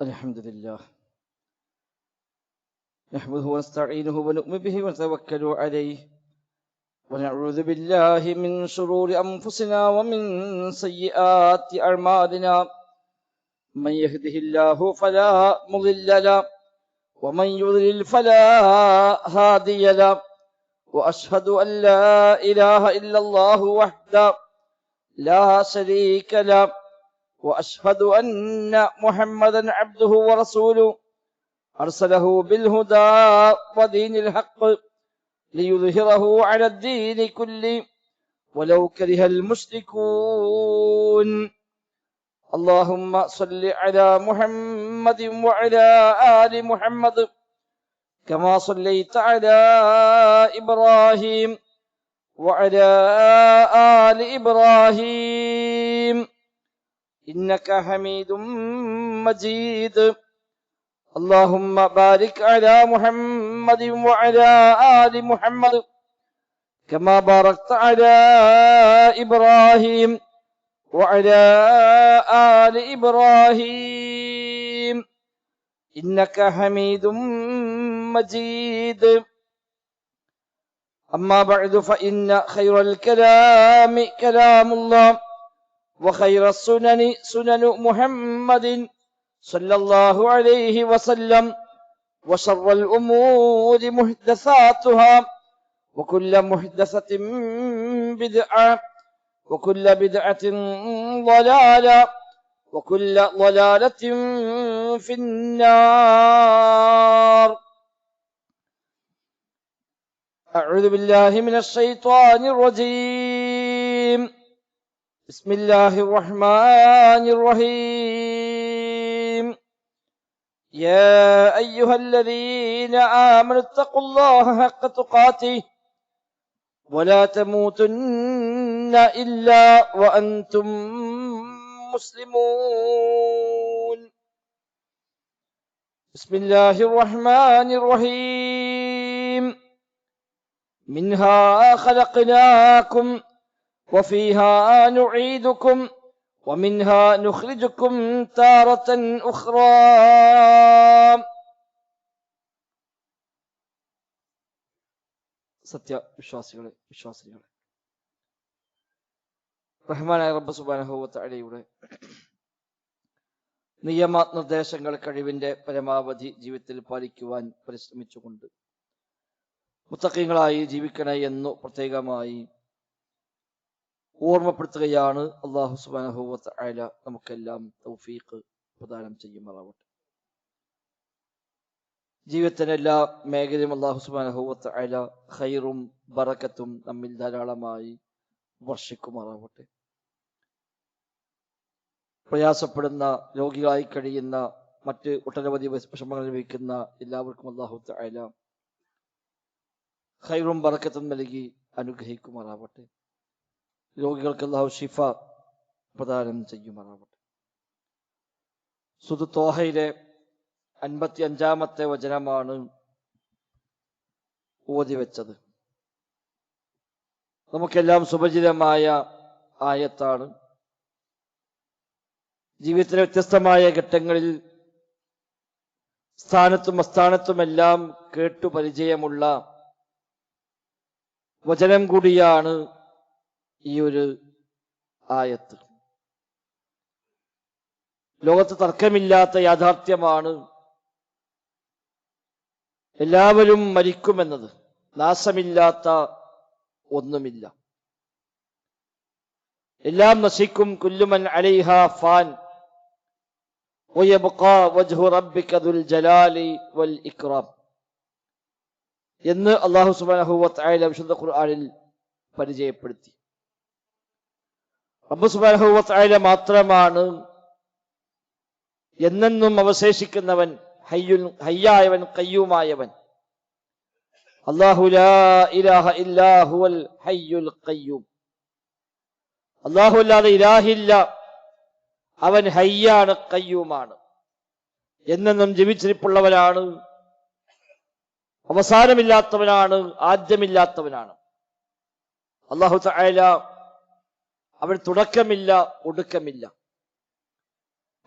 الحمد لله نحمده ونستعينه ونؤمن به ونتوكل عليه ونعوذ بالله من شرور أنفسنا ومن سيئات أعمالنا من يهده الله فلا مضل له ومن يضلل فلا هادي له وأشهد أن لا إله إلا الله وحده لا شريك له وأشهد أن محمدا عبده ورسوله أرسله بالهدى ودين الحق ليظهره على الدين كله ولو كره المشركون اللهم صل على محمد وعلى آل محمد كما صليت على إبراهيم وعلى آل إبراهيم إنك حميد مجيد اللهم بارك على محمد وعلى آل محمد كما باركت على إبراهيم وعلى آل إبراهيم إنك حميد مجيد أما بعد فإن خير الكلام كلام الله وخير السنن سنن محمد صلى الله عليه وسلم وشر الأمور محدثاتها وكل محدثة بدعة وكل بدعة ضلالة وكل ضلالة في النار أعوذ بالله من الشيطان الرجيم بسم الله الرحمن الرحيم يا أيها الذين آمنوا اتقوا الله حق تقاته ولا تموتن إلا وأنتم مسلمون بسم الله الرحمن الرحيم منها خلقناكم وفيها نعيدكم ومنها نخرجكم تارة أخرى സത്യവിശ്വാസികളെ വിശ്വാസികളെ റഹ്മാനായ റബ്ബ് സുബ്ഹാനഹു വ തആലയുടെ നിയമനിർദ്ദേശങ്ങൾ കഴിവിന്റെ പരമാവധി ജീവിതത്തിൽ പാലിക്കുവാൻ പരിശ്രമിച്ചുകൊണ്ട് മുത്തഖീങ്ങളായി ജീവിക്കണേ എന്നു പ്രത്യേകമായി ഓർമ്മപ്പെടുത്തുകയാണ്. അല്ലാഹു സുബ്ഹാനഹു വ തആല നമുക്കെല്ലാം തൗഫീഖ് പ്രദാനം ചെയ്യുമാറാവട്ടെ. ജീവിതത്തിന്റെ എല്ലാ മേഖലയും അല്ലാഹു സുബ്ഹാനഹു വ തആല ഖൈറും ബറക്കത്തും നമ്മിൽ ധാരാളമായി വർഷിക്കുമാറാവട്ടെ. പ്രയാസപ്പെടുന്ന രോഗികളായി കഴിയുന്ന മറ്റ് ഒട്ടനവധി വിഷമങ്ങൾ അനുഭവിക്കുന്ന എല്ലാവർക്കും അല്ലാഹു തആല ഖൈറും ബറക്കത്തും നൽകി അനുഗ്രഹിക്കുമാറാവട്ടെ. രോഗികൾക്ക് അല്ലാഹു ശിഫ പ്രദാനം ചെയ്യുമാറാവട്ടെ. സൂറത്ത് ത്വാഹയിലെ 55-ാമത്തെ വചനമാണ് ഓതിവെച്ചത്. നമുക്കെല്ലാം സുപരിചിതമായ ആയത്താണ്. ജീവിതത്തിലെ വ്യത്യസ്തമായ ഘട്ടങ്ങളിൽ സ്ഥാനത്തും അസ്ഥാനത്തുമെല്ലാം കേട്ടു പരിചയമുള്ള വചനം കൂടിയാണ് ഈ ഒരു ആയത്ത്. ലോകത്ത് തർക്കമില്ലാത്ത യാഥാർത്ഥ്യമാണ് എല്ലാവരും മരിക്കുമെന്നത്. നാശമില്ലാത്ത ഒന്നുമില്ല, എല്ലാം നശിക്കും. കുല്ലുമൻ അലൈഹ ഫാൻ വയബ്ഖാ വജ്ഹു റബ്ബിക ദുൽ ജലാലി വൽ ഇക്റാം എന്ന് അല്ലാഹു സുബ്ഹാനഹു വ തആല വിശുദ്ധ ഖുർആനിൽ പരിചയപ്പെടുത്തി. റബ്ബ് സുബ്ഹാനഹു വ തആല മാത്രമാണ് എന്നെന്നും അവശേഷിക്കുന്നവൻ, ഹയ്യായവൻ, ഖയ്യൂമായവൻ. അല്ലാഹു ലാ ഇലാഹ ഇല്ലാ ഹുവൽ ഹയ്യുൽ ഖയ്യൂം. അല്ലാഹു അല്ലാതെ ഇലാഹില്ല, അവൻ ഹയ്യാണ്, ഖയ്യൂമാണ്, എന്നെന്നും ജീവിച്ചിരിപ്പുള്ളവനാണ്, അവസാനമില്ലാത്തവനാണ്, ആദ്യമില്ലാത്തവനാണ്. അല്ലാഹു തആല അവൻ തുടക്കമില്ല, ഒടുക്കമില്ല.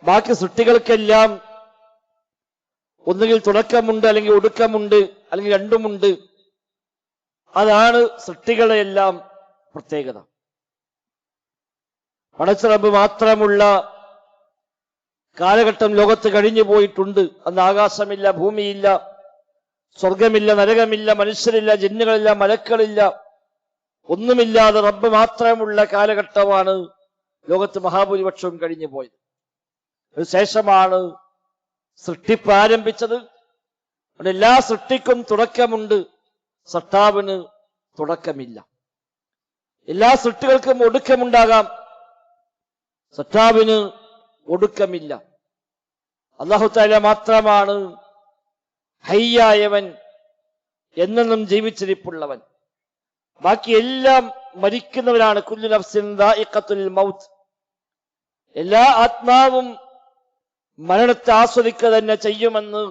ബാക്കി സൃഷ്ടികൾക്കെല്ലാം ഒന്നുകിൽ തുടക്കമുണ്ട്, അല്ലെങ്കിൽ ഒടുക്കമുണ്ട്, അല്ലെങ്കിൽ രണ്ടുമുണ്ട്. അതാണ് സൃഷ്ടികളുടെ എല്ലാം പ്രത്യേകത. പടച്ചറബ് മാത്രമുള്ള കാലഘട്ടം ലോകത്ത് കഴിഞ്ഞു പോയിട്ടുണ്ട്. അന്ന് ആകാശമില്ല, ഭൂമിയില്ല, സ്വർഗമില്ല, നരകമില്ല, മനുഷ്യരില്ല, ജിന്നുകളില്ല, മലക്കളില്ല, ഒന്നുമില്ലാതെ റബ്ബ് മാത്രമുള്ള കാലഘട്ടമാണ് ലോകത്ത് മഹാഭൂരിപക്ഷവും കഴിഞ്ഞു പോയത്. അതിനുശേഷമാണ് സൃഷ്ടിപ്പ് ആരംഭിച്ചത്. എല്ലാ സൃഷ്ടിക്കും തുടക്കമുണ്ട്, സൃഷ്ടാവിന് തുടക്കമില്ല. എല്ലാ സൃഷ്ടികൾക്കും ഒടുക്കമുണ്ടാകാം, സൃഷ്ടാവിന് ഒടുക്കമില്ല. അല്ലാഹു തആല മാത്രമാണ് ഹയ്യായവൻ, എന്നെന്നും ജീവിച്ചിരിപ്പുള്ളവൻ. ബാക്കി എല്ലാം മരിക്കുന്നവരാണ്. കുല്ലു നഫ്സിൻ ദാഇഖത്തുൽ മൗത്ത്. എല്ലാ ആത്മാവും മരണത്തെ ആസ്വദിക്കുക തന്നെ ചെയ്യുമെന്ന്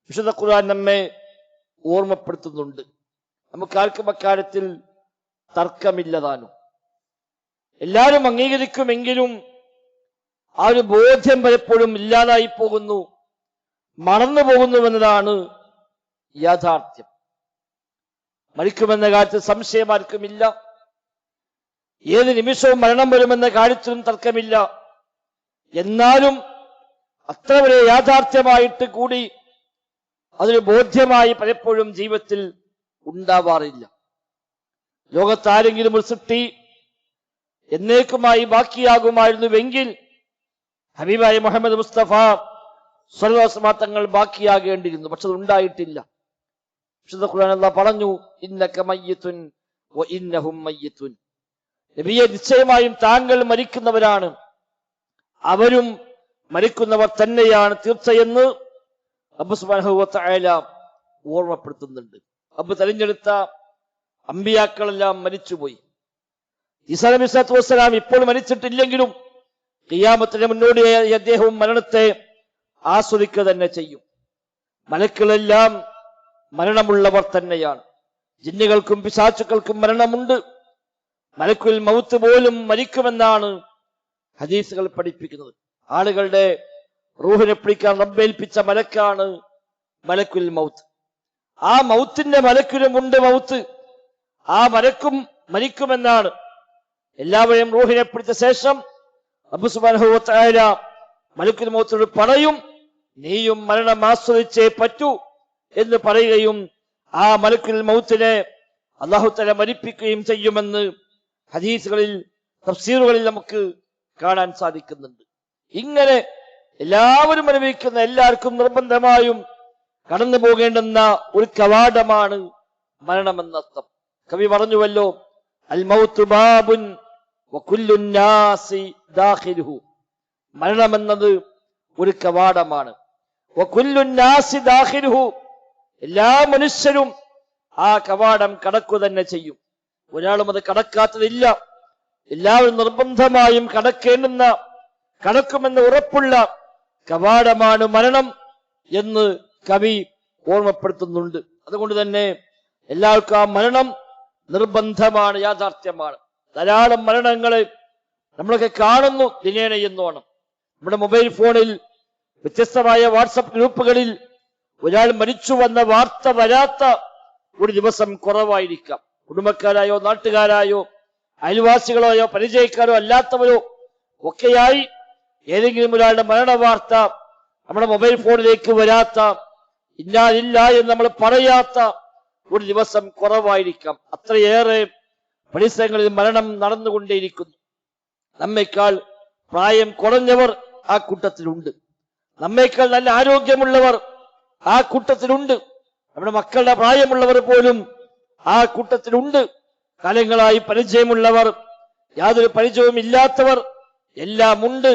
വിശുദ്ധ ഖുർആൻ നമ്മെ ഓർമ്മപ്പെടുത്തുന്നുണ്ട്. നമുക്കാർക്കും അക്കാര്യത്തിൽ തർക്കമില്ലതാനും. എല്ലാവരും അംഗീകരിക്കുമെങ്കിലും ആ ഒരു ബോധ്യം പലപ്പോഴും ഇല്ലാതായി പോകുന്നു, മറന്നു പോകുന്നുവെന്നതാണ് യാഥാർത്ഥ്യം. മരിക്കുമെന്ന കാര്യത്തിൽ സംശയം ആർക്കുമില്ല. ഏത് നിമിഷവും മരണം വരുമെന്ന കാര്യത്തിലും തർക്കമില്ല. എന്നാലും അത്ര വലിയ യാഥാർത്ഥ്യമായിട്ട് കൂടി അതൊരു ബോധ്യമായി പലപ്പോഴും ജീവിതത്തിൽ ഉണ്ടാവാറില്ല. ലോകത്താരെങ്കിലും ഒരു സൃഷ്ടി എന്നേക്കുമായി ബാക്കിയാകുമായിരുന്നുവെങ്കിൽ ഹബീബായ മുഹമ്മദ് മുസ്തഫ സ്വല്ലല്ലാഹു അലൈഹി വസല്ലം തങ്ങൾ ബാക്കിയാകേണ്ടിയിരുന്നു. പക്ഷെ അത് ഉണ്ടായിട്ടില്ല. വിശുദ്ധ ഖുർആൻ അല്ലാഹു പറഞ്ഞു, ഇന്നക മയ്യിതുൻ വ ഇന്നഹും മയ്യിതുൻ. നബിയെ, നിശ്ചയമായും താങ്കൾ മരിക്കുന്നവരാണ്, അവരും മരിക്കുന്നവർ തന്നെയാണ് തീർച്ചയെന്ന് റബ്ബ് സുബ്ഹാനഹു വ തആല ഓർമ്മപ്പെടുത്തുന്നുണ്ട്. റബ്ബ് തെരഞ്ഞെടുത്ത അമ്പിയാക്കളെല്ലാം മരിച്ചുപോയി. ഈസാ നബി സ്വല്ലല്ലാഹു അലൈഹി വസല്ലം ഇപ്പോൾ മരിച്ചിട്ടില്ലെങ്കിലും ഖിയാമത്തിന് മുന്നോടിയായി അദ്ദേഹവും മരണത്തെ ആസ്വദിക്കുക തന്നെ ചെയ്യും. മലക്കുകളെല്ലാം മരണമുള്ളവർ തന്നെയാണ്. ജിന്നുകൾക്കും പിശാചുക്കൾക്കും മരണമുണ്ട്. മലക്കുൽ മൗത്ത് പോലും മരിക്കുമെന്നാണ് ഹദീസുകൾ പഠിപ്പിക്കുന്നത്. ആളുകളുടെ റൂഹിനെ പിടിക്കാൻ റബ്ബേൽപ്പിച്ച മലക്കാണ് മലക്കുൽ മൗത്ത്. ആ മൗത്തിന്റെ മലക്കിനുമുണ്ട് മൗത്ത്. ആ മലക്കും മരിക്കുമെന്നാണ്. എല്ലാവരെയും റൂഹിനെ പിടിച്ച ശേഷം റബ്ബ് സുബ്ഹാനഹു വ തആല മലക്കുൽ മൗത്തിനോട് പറയും, നീയും മരണം ആസ്വദിച്ചേ പറ്റൂ എന്ന് പറയുകയും ആ മലക്കുൽ മൗത്തിനെ അല്ലാഹു തആല മരിപ്പിക്കുകയും ചെയ്യുമെന്ന് ഹദീസുകളിൽ, തഫ്സീറുകളിൽ നമുക്ക് കാണാൻ സാധിക്കുന്നുണ്ട്. ഇങ്ങനെ എല്ലാവരും അനുഭവിക്കുന്ന, എല്ലാവർക്കും നിർബന്ധമായും കടന്നു പോകേണ്ടുന്ന ഒരു കവാടമാണ് മരണമെന്നർത്ഥം. കവി പറഞ്ഞുവല്ലോ, അൽ മൗതു ബാബുൻ വകുല്ലു നാസി ദാഖിലുഹു. മരണമെന്നത് ഒരു കവാടമാണ്. വകുല്ലു നാസി ദാഖിലുഹു. എല്ലാ മനുഷ്യരും ആ കവാടം കടക്കുക തന്നെ ചെയ്യും. ഒരാളും അത് കടക്കാത്തതില്ല. എല്ലാവരും നിർബന്ധമായും കടക്കേണ്ടുന്ന, കടക്കുമെന്ന് ഉറപ്പുള്ള കവാടമാണ് മരണം എന്ന് കവി ഓർമ്മപ്പെടുത്തുന്നുണ്ട്. അതുകൊണ്ട് തന്നെ എല്ലാവർക്കും ആ മരണം നിർബന്ധമാണ്, യാഥാർത്ഥ്യമാണ്. ധാരാളം മരണങ്ങളെ നമ്മളൊക്കെ കാണുന്നു ദിനേന എന്നോണം. നമ്മുടെ മൊബൈൽ ഫോണിൽ വ്യത്യസ്തമായ വാട്സപ്പ് ഗ്രൂപ്പുകളിൽ ഒരാൾ മരിച്ചു വന്ന വാർത്ത വരാത്ത ഒരു ദിവസം കുറവായിരിക്കാം. കുടുംബക്കാരായോ നാട്ടുകാരായോ അയൽവാസികളോയോ പരിചയക്കാരോ അല്ലാത്തവരോ ഒക്കെയായി ഏതെങ്കിലും ഒരാളുടെ മരണ വാർത്ത നമ്മുടെ മൊബൈൽ ഫോണിലേക്ക് വരാത്ത, ഇല്ലാതില്ല എന്ന് നമ്മൾ പറയാത്ത ഒരു ദിവസം കുറവായിരിക്കാം. അത്രയേറെ പരിസരങ്ങളിൽ മരണം നടന്നുകൊണ്ടേയിരിക്കുന്നു. നമ്മേക്കാൾ പ്രായം കുറഞ്ഞവർ ആ കൂട്ടത്തിലുണ്ട്. നമ്മേക്കാൾ നല്ല ആരോഗ്യമുള്ളവർ ആ കൂട്ടത്തിലുണ്ട്. നമ്മുടെ മക്കളുടെ പ്രായമുള്ളവർ പോലും ആ കൂട്ടത്തിലുണ്ട്. കാലങ്ങളായി പരിചയമുള്ളവർ, യാതൊരു പരിചയവും ഇല്ലാത്തവർ എല്ലാം ഉണ്ട്.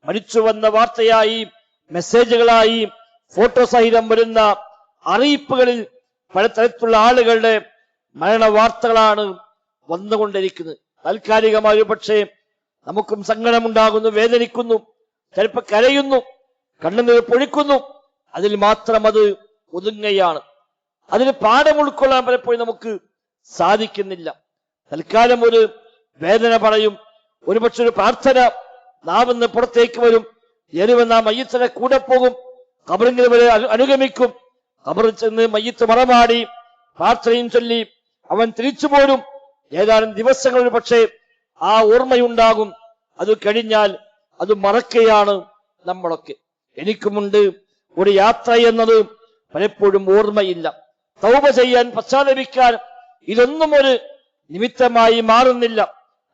മരിച്ചു വന്ന വാർത്തയായി, മെസ്സേജുകളായി, ഫോട്ടോ സഹിതം വരുന്ന അറിയിപ്പുകളിൽ പലതരത്തിലുള്ള ആളുകളുടെ മരണ വാർത്തകളാണ് വന്നുകൊണ്ടിരിക്കുന്നത്. താൽക്കാലികമായി പക്ഷേ നമുക്കും സങ്കടമുണ്ടാകുന്നു, വേദനിക്കുന്നു, ചിലപ്പോൾ കരയുന്നു, കണ്ണുനീർ പൊഴിക്കുന്നു. അതിൽ മാത്രം അത് ഒതുങ്ങുകയാണ്. അതിന് പാഠം ഉൾക്കൊള്ളാൻ പലപ്പോഴും നമുക്ക് സാധിക്കുന്നില്ല. തൽക്കാലം ഒരു വേദന പറയും, ഒരുപക്ഷെ ഒരു പ്രാർത്ഥന നാവിന്ന് പുറത്തേക്ക് വരും, എരുവെന്ന മയ്യത്തിനെ കൂടെ പോകും. ഖബറിൽ വരെ അനുഗമിക്കും. ഖബറിൽ ചെന്ന് മയ്യിത്ത് മറമാടി പ്രാർത്ഥനയും ചൊല്ലി അവൻ തിരിച്ചു പോരും. ഏതാനും ദിവസങ്ങളിൽ പക്ഷേ ആ ഓർമ്മയുണ്ടാകും. അത് കഴിഞ്ഞാൽ അത് മറക്കുകയാണ് നമ്മളൊക്കെ. എനിക്കുമുണ്ട് ഒരു യാത്ര എന്നത് പലപ്പോഴും ഓർമ്മയില്ല. തൗബ ചെയ്യാൻ, പശ്ചാത്തപിക്കാൻ ഇതൊന്നും ഒരു നിമിത്തമായി മാറുന്നില്ല.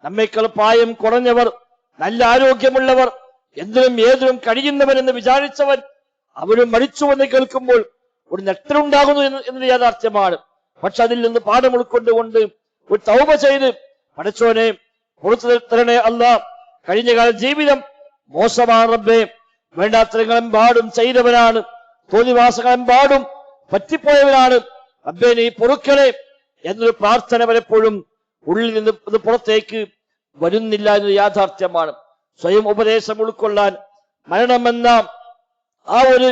നമ്മേക്കാൾ പ്രായം കുറഞ്ഞവർ, നല്ല ആരോഗ്യമുള്ളവർ, എന്തിനും ഏതിനും കഴിയുന്നവരെന്ന് വിചാരിച്ചവൻ അവരും മരിച്ചുവെന്ന് കേൾക്കുമ്പോൾ ഒരു നെട്ടലുണ്ടാകുന്നു എന്നത് യാഥാർത്ഥ്യമാണ്. പക്ഷെ അതിൽ നിന്ന് പാഠം ഉൾക്കൊണ്ടുകൊണ്ട് ഒരു തൗബ ചെയ്ത് പടച്ചോനെ പുറത്തു തരണേ അല്ലാ, കഴിഞ്ഞകാല ജീവിതം മോശമാണ് റബ്ബേ, വേണ്ടാത്തരങ്ങളെമ്പാടും ചെയ്തവനാണ്, തോന്നിവാസങ്ങളെമ്പാടും പറ്റിപ്പോയവനാണ് റബ്ബേ, നീ പൊറുക്കണേ എന്നൊരു പ്രാർത്ഥന പലപ്പോഴും ഉള്ളിൽ നിന്ന് അത് പുറത്തേക്ക് വരുന്നില്ല എന്നത് യാഥാർത്ഥ്യമാണ്. സ്വയം ഉപദേശം ഉൾക്കൊള്ളാൻ മരണമെന്ന ആ ഒരു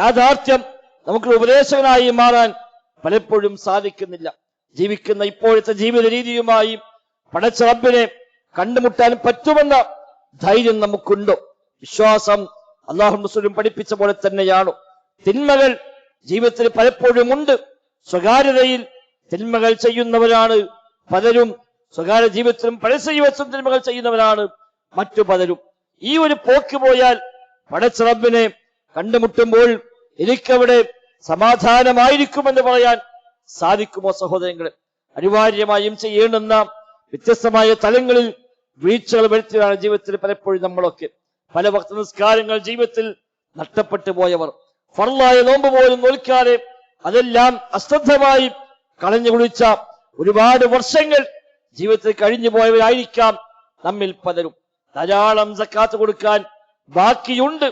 യാഥാർത്ഥ്യം നമുക്ക് ഉപദേശകനായി മാറാൻ പലപ്പോഴും സാധിക്കുന്നില്ല. ജീവിക്കുന്ന ഇപ്പോഴത്തെ ജീവിത രീതിയുമായി പടച്ച റബ്ബിനെ കണ്ടുമുട്ടാൻ പറ്റുമെന്ന ധൈര്യം നമുക്കുണ്ടോ? വിശ്വാസം അല്ലാഹു റസൂലും പഠിപ്പിച്ച പോലെ തന്നെയാണോ? തിന്മകൾ ജീവിതത്തിൽ പലപ്പോഴും ഉണ്ട്. സ്വകാര്യതയിൽ തിന്മകൾ ചെയ്യുന്നവരാണ് പലരും. സ്വകാര്യ ജീവിതത്തിലും പരസ്യ ജീവിതത്തിലും തിന്മകൾ ചെയ്യുന്നവരാണ് മറ്റു പലരും. ഈ ഒരു പോക്ക് പോയാൽ പടച്ച റബ്ബിനെ കണ്ടുമുട്ടുമ്പോൾ എനിക്കവിടെ സമാധാനമായിരിക്കുമെന്ന് പറയാൻ സാധിക്കുമോ സഹോദരങ്ങളെ? അനിവാര്യമായും ചെയ്യേണ്ടുന്ന വ്യത്യസ്തമായ തലങ്ങളിൽ വീഴ്ചകൾ വരുത്തിയാണ് ജീവിതത്തിൽ പലപ്പോഴും നമ്മളൊക്കെ. പല ഭക്ത നിസ്കാരങ്ങൾ ജീവിതത്തിൽ നഷ്ടപ്പെട്ടു പോയവർ, ഫർളായ നോമ്പ് പോലും നോൽക്കാതെ അതെല്ലാം അശ്രദ്ധമായി കളഞ്ഞു കുളിച്ച ഒരുപാട് വർഷങ്ങൾ ജീവിതത്തിൽ കഴിഞ്ഞു പോയവരായിരിക്കാം നമ്മിൽ പലരും. ധാരാളം സക്കാത്ത് കൊടുക്കാൻ ബാക്കിയുണ്ട്,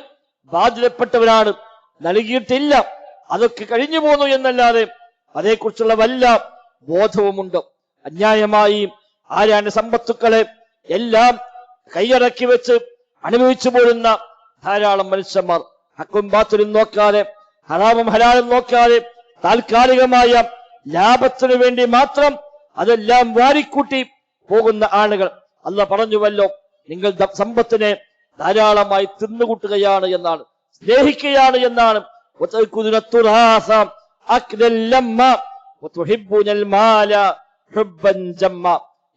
ബാധ്യതപ്പെട്ടവരാണ്, നൽകിയിട്ടില്ല, അതൊക്കെ കഴിഞ്ഞു പോന്നു എന്നല്ലാതെ അതേക്കുറിച്ചുള്ള വല്ല ബോധവുമുണ്ടോ? അന്യായമായി ആരാന്റെ സമ്പത്തുക്കളെ എല്ലാം കൈയടക്കി വെച്ച് അനുഭവിച്ചു പോരുന്ന ധാരാളം മനുഷ്യന്മാർ, ഹക്കും ബാത്തിലും നോക്കാതെ, ഹറാമും ഹലാലും നോക്കാതെ, താൽക്കാലികമായ ലാഭത്തിനു വേണ്ടി മാത്രം അതെല്ലാം വാരിക്കൂട്ടി പോകുന്ന ആളുകൾ. അല്ലാഹു പറഞ്ഞുവല്ലോ, നിങ്ങൾ സമ്പത്തിനെ ധാരാളമായി തിന്നുകൂട്ടുകയാണ് എന്നാണ്, സ്നേഹിക്കുകയാണ് എന്നാണ്.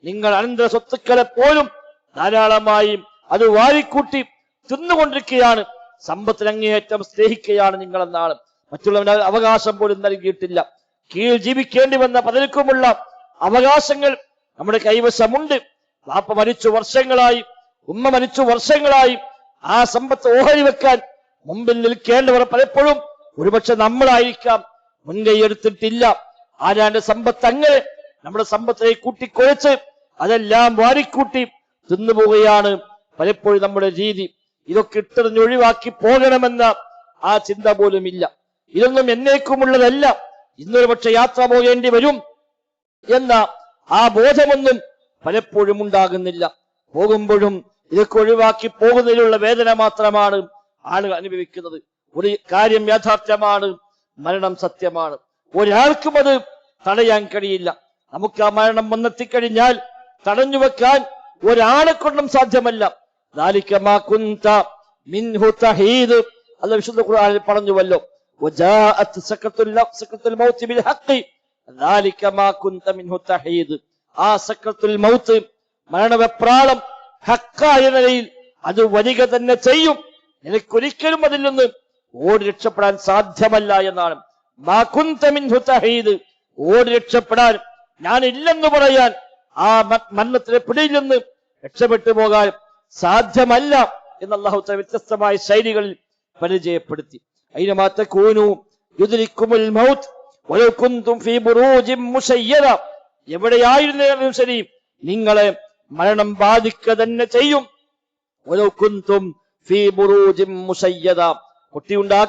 നിങ്ങൾ അനന്തര സ്വത്തുക്കളെ പോലും ധാരാളമായി അത് വാരിക്കൂട്ടി തിന്നുകൊണ്ടിരിക്കുകയാണ്, സമ്പത്തിന് അങ്ങേയറ്റം സ്നേഹിക്കുകയാണ് നിങ്ങളെന്നാണ്. മറ്റുള്ളവന് അവകാശം പോലും നൽകിയിട്ടില്ല. കീഴിൽ ജീവിക്കേണ്ടി വന്ന പലർക്കുമുള്ള അവകാശങ്ങൾ നമ്മുടെ കൈവശമുണ്ട്. വാപ്പ മരിച്ചു വർഷങ്ങളായി, ഉമ്മ മരിച്ചു വർഷങ്ങളായി. ആ സമ്പത്ത് ഓഹരി വെക്കാൻ മുമ്പിൽ നിൽക്കേണ്ടവർ പലപ്പോഴും ഒരുപക്ഷെ നമ്മളായിരിക്കാം. മുൻകൈ എടുത്തിട്ടില്ല. ആരാന്റെ സമ്പത്ത് അങ്ങനെ നമ്മുടെ സമ്പത്തിനെ കൂട്ടിക്കുഴച്ച് അതെല്ലാം വാരിക്കൂട്ടി തിന്നുപോവുകയാണ് പലപ്പോഴും നമ്മുടെ രീതി. ഇതൊക്കെ ഇട്ടെറിഞ്ഞ് ഒഴിവാക്കി പോകണമെന്ന ആ ചിന്ത പോലും ഇല്ല. ഇതൊന്നും എന്നേക്കുമുള്ളതല്ല, ഇന്നൊരു പക്ഷെ യാത്ര പോകേണ്ടി വരും എന്ന ആ ബോധമൊന്നും പലപ്പോഴും ഉണ്ടാകുന്നില്ല. പോകുമ്പോഴും ഇതൊക്കെ ഒഴിവാക്കി പോകുന്നതിലുള്ള വേദന മാത്രമാണ് ആളുകൾ അനുഭവിക്കുന്നത്. ഒരു കാര്യം യാഥാർത്ഥ്യമാണ്, മരണം സത്യമാണ്. ഒരാൾക്കും അത് തടയാൻ കഴിയില്ല. നമുക്ക് ആ മരണം വന്നെത്തിക്കഴിഞ്ഞാൽ തടഞ്ഞു വെക്കാൻ ഒരാളെ കൊണ്ടും സാധ്യമല്ല. അല്ലാഹു വിശുദ്ധ ഖുർആനിൽ പറഞ്ഞുവല്ലോ, ആ സക്രത്തുൽ മൗത്ത്, മരണവെപ്രാളം ഹക്കായ നിലയിൽ അത് വരിക തന്നെ ചെയ്യും. നിനക്കൊരിക്കലും അതിൽ നിന്ന് ഓടി രക്ഷപ്പെടാൻ സാധ്യമല്ല എന്നാണ്. ഓടി രക്ഷപ്പെടാൻ, ഞാനില്ലെന്ന് പറയാൻ, ആ മരണത്തിലെ പിടിയിൽ നിന്ന് രക്ഷപ്പെട്ടു പോകാൻ സാധ്യമല്ല എന്ന് അല്ലാഹു തആല വ്യത്യസ്തമായ ശൈലികളിൽ പരിചയപ്പെടുത്തി. എവിടെയായിരുന്നാലും ശരി നിങ്ങളെ മരണം ബാധിക്കുക തന്നെ ചെയ്യും.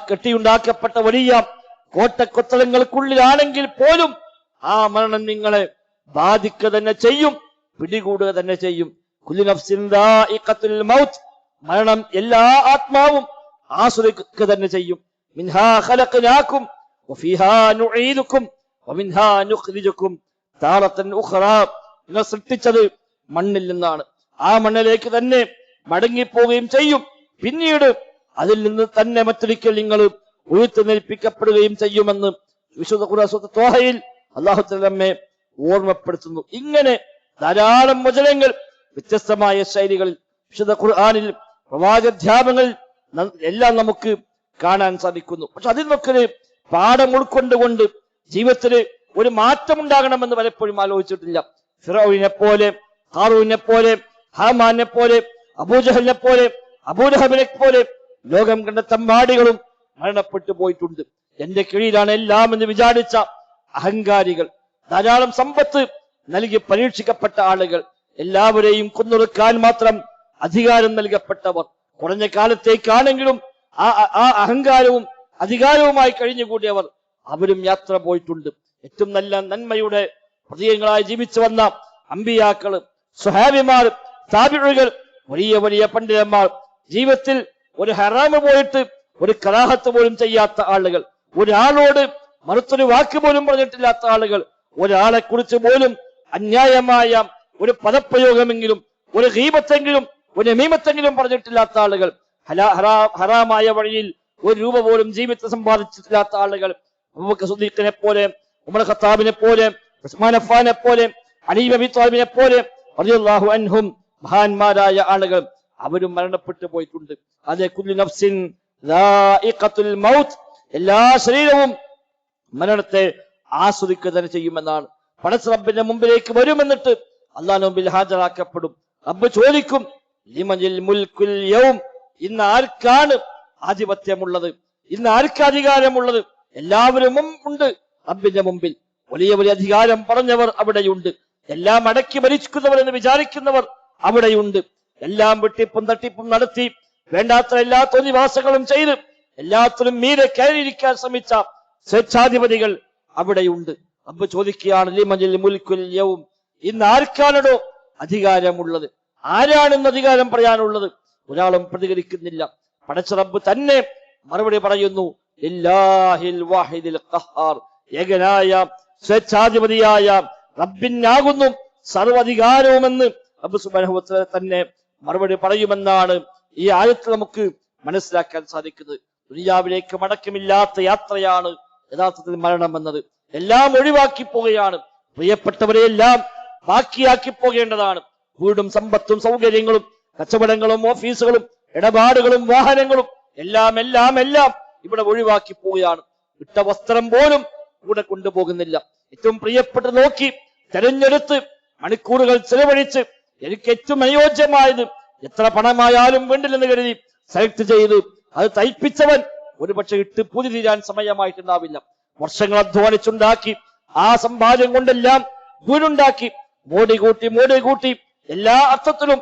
കെട്ടിയുണ്ടാക്കപ്പെട്ട വലിയ കോട്ടക്കൊത്തളങ്ങൾക്കുള്ളിലാണെങ്കിൽ പോലും ആ മരണം നിങ്ങളെ ബാധിക്കുക തന്നെ ചെയ്യും, പിടികൂടുക തന്നെ ചെയ്യും. കുല്ലു നഫ്സിൻ ദാഇഖത്തുൽ മൗത്ത്, മരണം എല്ലാ ആത്മാവും ആസ്വദിക്കുക തന്നെ ചെയ്യും. മിൻഹാ ഖലഖനാകും വഫീഹാ നുഈദുകും വമിൻഹാ നുഖ്രിജുകും താറത്തൻ ഉഖ്റാ. നിങ്ങൾ സൃഷ്ടിച്ചത് മണ്ണിൽ നിന്നാണ്, ആ മണ്ണിലേക്ക് തന്നെ മടങ്ങിപ്പോവുകയും ചെയ്യും. പിന്നീട് അതിൽ നിന്ന് തന്നെ മറ്റൊരിക്കൽ നിങ്ങൾ ഉയർത്തെഴുന്നേൽപ്പിക്കപ്പെടുകയും ചെയ്യുമെന്ന് വിശുദ്ധ ഖുർആൻ സൂറത്ത് ത്വാഹയിൽ അല്ലാഹു തആല നമ്മെ ഓർമ്മപ്പെടുത്തുന്നു. ഇങ്ങനെ ധാരാളം വചനങ്ങൾ വ്യത്യസ്തമായ ശൈലികളിൽ വിശുദ്ധ ഖുർആനിൽ പ്രവാചകാധ്യാപനങ്ങളിൽ എല്ലാം നമുക്ക് കാണാൻ സാധിക്കുന്നു. പക്ഷെ അതിൽ നിന്നൊക്കെ പാഠം ഉൾക്കൊണ്ടുകൊണ്ട് ജീവിതത്തിൽ ഒരു മാറ്റം ഉണ്ടാകണമെന്ന് പലപ്പോഴും ആലോചിച്ചിട്ടില്ല. ഫിറഔനെ പോലെ, ഖാറൂനെ പോലെ, ഹാമാനെ പോലെ, അബൂജഹലിനെ പോലെ, അബൂലഹബിനെ പോലെ ലോകം കണ്ട തമ്മാടികളും മരണപ്പെട്ടു പോയിട്ടുണ്ട്. എന്റെ കീഴിലാണ് എല്ലാം എന്ന് വിചാരിച്ച അഹങ്കാരികൾ, ധാരാളം സമ്പത്ത് നൽകി പരീക്ഷിക്കപ്പെട്ട ആളുകൾ, എല്ലാവരെയും കൊന്നൊടുക്കാൻ മാത്രം അധികാരം നൽകപ്പെട്ടവർ, കുറഞ്ഞ കാലത്തേക്കാണെങ്കിലും ആ അഹങ്കാരവും അധികാരവുമായി കഴിഞ്ഞുകൂടിയവർ, അവരും യാത്ര പോയിട്ടുണ്ട്. ഏറ്റവും നല്ല നന്മയുടെ പ്രതീകങ്ങളായി ജീവിച്ചു വന്ന അമ്പിയാക്കള്, സ്വഹാബിമാർ, താബിഈകൾ, വലിയ വലിയ പണ്ഡിതന്മാർ, ജീവിതത്തിൽ ഒരു ഹറാമ് പോയിട്ട് ഒരു കറാഹത്ത് പോലും ചെയ്യാത്ത ആളുകൾ, ഒരാളോട് മറുത്തൊരു വാക്ക് പോലും പറഞ്ഞിട്ടില്ലാത്ത ആളുകൾ, ഒരാളെ കുറിച്ച് പോലും അന്യായമായ ഒരു പദപ്രയോഗമെങ്കിലും, ഒരു ഗീബത്തെങ്കിലും, ഒരു നമീമത്തെങ്കിലും പറഞ്ഞിട്ടില്ലാത്ത ആളുകൾ, ഹറാമായ വഴിയിൽ ഒരു രൂപ പോലും ജീവിതത്തിൽ സമ്പാദിച്ചിട്ടില്ലാത്ത ആളുകൾ, അബൂബക്കർ സിദ്ദീഖിനെ പോലെ, ഉമർ ഖത്താബിനെ പോലെ, ഉസ്മാൻ അഫ്ഫാനെ പോലെ, അലി ഇബ്നു അബീ ത്വാലിബിനെ പോലെ റളിയല്ലാഹു അൻഹും മഹാന്മാരായ ആളുകൾ, അവരും മരണപ്പെട്ടു പോയിട്ടുണ്ട്. അതേ കുല്ലു നഫ്സിൻ ദാഇഖത്തുൽ മൗത്ത്, എല്ലാ ശരീരവും മരണത്തെ ആസ്വദിക്കുക തന്നെ ചെയ്യുമെന്നാണ്. പടച്ച റബ്ബിന്റെ മുമ്പിലേക്ക് വരുമെന്നിട്ട് അള്ളാഹുവിന്റെ മുമ്പിൽ ഹാജരാക്കപ്പെടും. റബ്ബ് ചോദിക്കും, ലിമനിൽ മുൽക്കുൽ യൗം, ഇന്ന് ആർക്കാണ് ആധിപത്യമുള്ളത്, ഇന്ന് ആർക്ക് അധികാരമുള്ളത്? എല്ലാവരും ഉണ്ട് റബ്ബിന്റെ മുമ്പിൽ. വലിയ വലിയ അധികാരം പറഞ്ഞവർ അവിടെയുണ്ട്, എല്ലാം അടക്കി ഭരിക്കുന്നവർ എന്ന് വിചാരിക്കുന്നവർ അവിടെയുണ്ട്, എല്ലാം വെട്ടിപ്പും തട്ടിപ്പും നടത്തി വേണ്ടാത്ത എല്ലാ തോന്നിവാസങ്ങളും ചെയ്ത് എല്ലാത്തിനും മീതെ കയറിയിരിക്കാൻ ശ്രമിച്ച സ്വേച്ഛാധിപതികൾ അവിടെയുണ്ട്. റബ്ബ് ചോദിക്കുകയാണ്, ലിമനിൽ മുൽക്കുൽ യൗം, ഇന്ന് ആർക്കാണോ അധികാരമുള്ളത്? ആരാണെന്ന് അധികാരം പറയാനുള്ളത്? ഒരാളും പ്രതികരിക്കുന്നില്ല. പടച്ച റബ്ബ് തന്നെ മറുപടി പറയുന്നു, ലില്ലാഹിൽ വാഹിദിൽ ഖഹാർ, ഏകനായ സ്വേച്ഛാധിപതിയായ റബ്ബിനാകുന്നു സർവ്വാധികാരവുമെന്ന് റബ്ബ് സുബ്ഹാനഹു വ തആല തന്നെ മറുപടി പറയുമെന്നാണ് ഈ ആയത്തിൽ നമുക്ക് മനസ്സിലാക്കാൻ സാധിക്കുന്നത്. ദുനിയാവിലേക്ക് മടക്കമില്ലാത്ത യാത്രയാണ് യഥാർത്ഥത്തിൽ മരണം എന്നത്. എല്ലാം ഒഴിവാക്കി പോവുകയാണ്, പ്രിയപ്പെട്ടവരെയെല്ലാം ബാക്കിയാക്കി പോകേണ്ടതാണ്. വീടും സമ്പത്തും സൗകര്യങ്ങളും കച്ചവടങ്ങളും ഓഫീസുകളും ഇടപാടുകളും വാഹനങ്ങളും എല്ലാം എല്ലാം എല്ലാം ഇവിടെ ഒഴിവാക്കി പോവുകയാണ്. ഇട്ട വസ്ത്രം പോലും കൂടെ കൊണ്ടുപോകുന്നില്ല. ഏറ്റവും പ്രിയപ്പെട്ട നോക്കി തെരഞ്ഞെടുത്ത് മണിക്കൂറുകൾ ചെലവഴിച്ച് എനിക്ക് ഏറ്റവും അനുയോജ്യമായത് എത്ര പണമായാലും വേണ്ടില്ലെന്ന് കരുതി സെലക്ട് ചെയ്ത് അത് തയ്പ്പിച്ചവൻ ഒരുപക്ഷെ ഇട്ട് പൂതി തീരാൻ സമയമായിട്ടുണ്ടാവില്ല. വർഷങ്ങൾ അധ്വാനിച്ചുണ്ടാക്കി ആ സമ്പാദ്യം കൊണ്ടെല്ലാം വീടുണ്ടാക്കി മോടി കൂട്ടി എല്ലാ അർത്ഥത്തിലും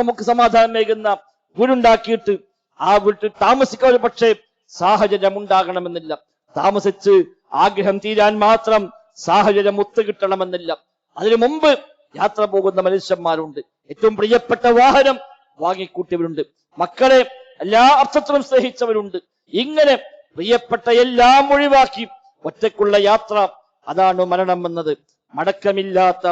നമുക്ക് സമാധാനമേകുന്ന വീടുണ്ടാക്കിയിട്ട് ആ വീട്ടിൽ താമസിക്കാൻ ഒരു പക്ഷേ സാഹചര്യം ഉണ്ടാകണമെന്നില്ല. താമസിച്ച് ആഗ്രഹം തീരാൻ മാത്രം സാഹചര്യം ഒത്തുകിട്ടണമെന്നില്ല. അതിനു മുമ്പ് യാത്ര പോകുന്ന മനുഷ്യന്മാരുണ്ട്. ഏറ്റവും പ്രിയപ്പെട്ട വാഹനം വാങ്ങിക്കൂട്ടിയവരുണ്ട്. മക്കളെ എല്ലാ അർത്ഥത്തിലും സ്നേഹിച്ചവരുണ്ട്. ഇങ്ങനെ പ്രിയപ്പെട്ട എല്ലാം ഒഴിവാക്കി ഒറ്റയ്ക്കുള്ള യാത്ര, അതാണ് മരണം എന്നത്. മടക്കമില്ലാത്ത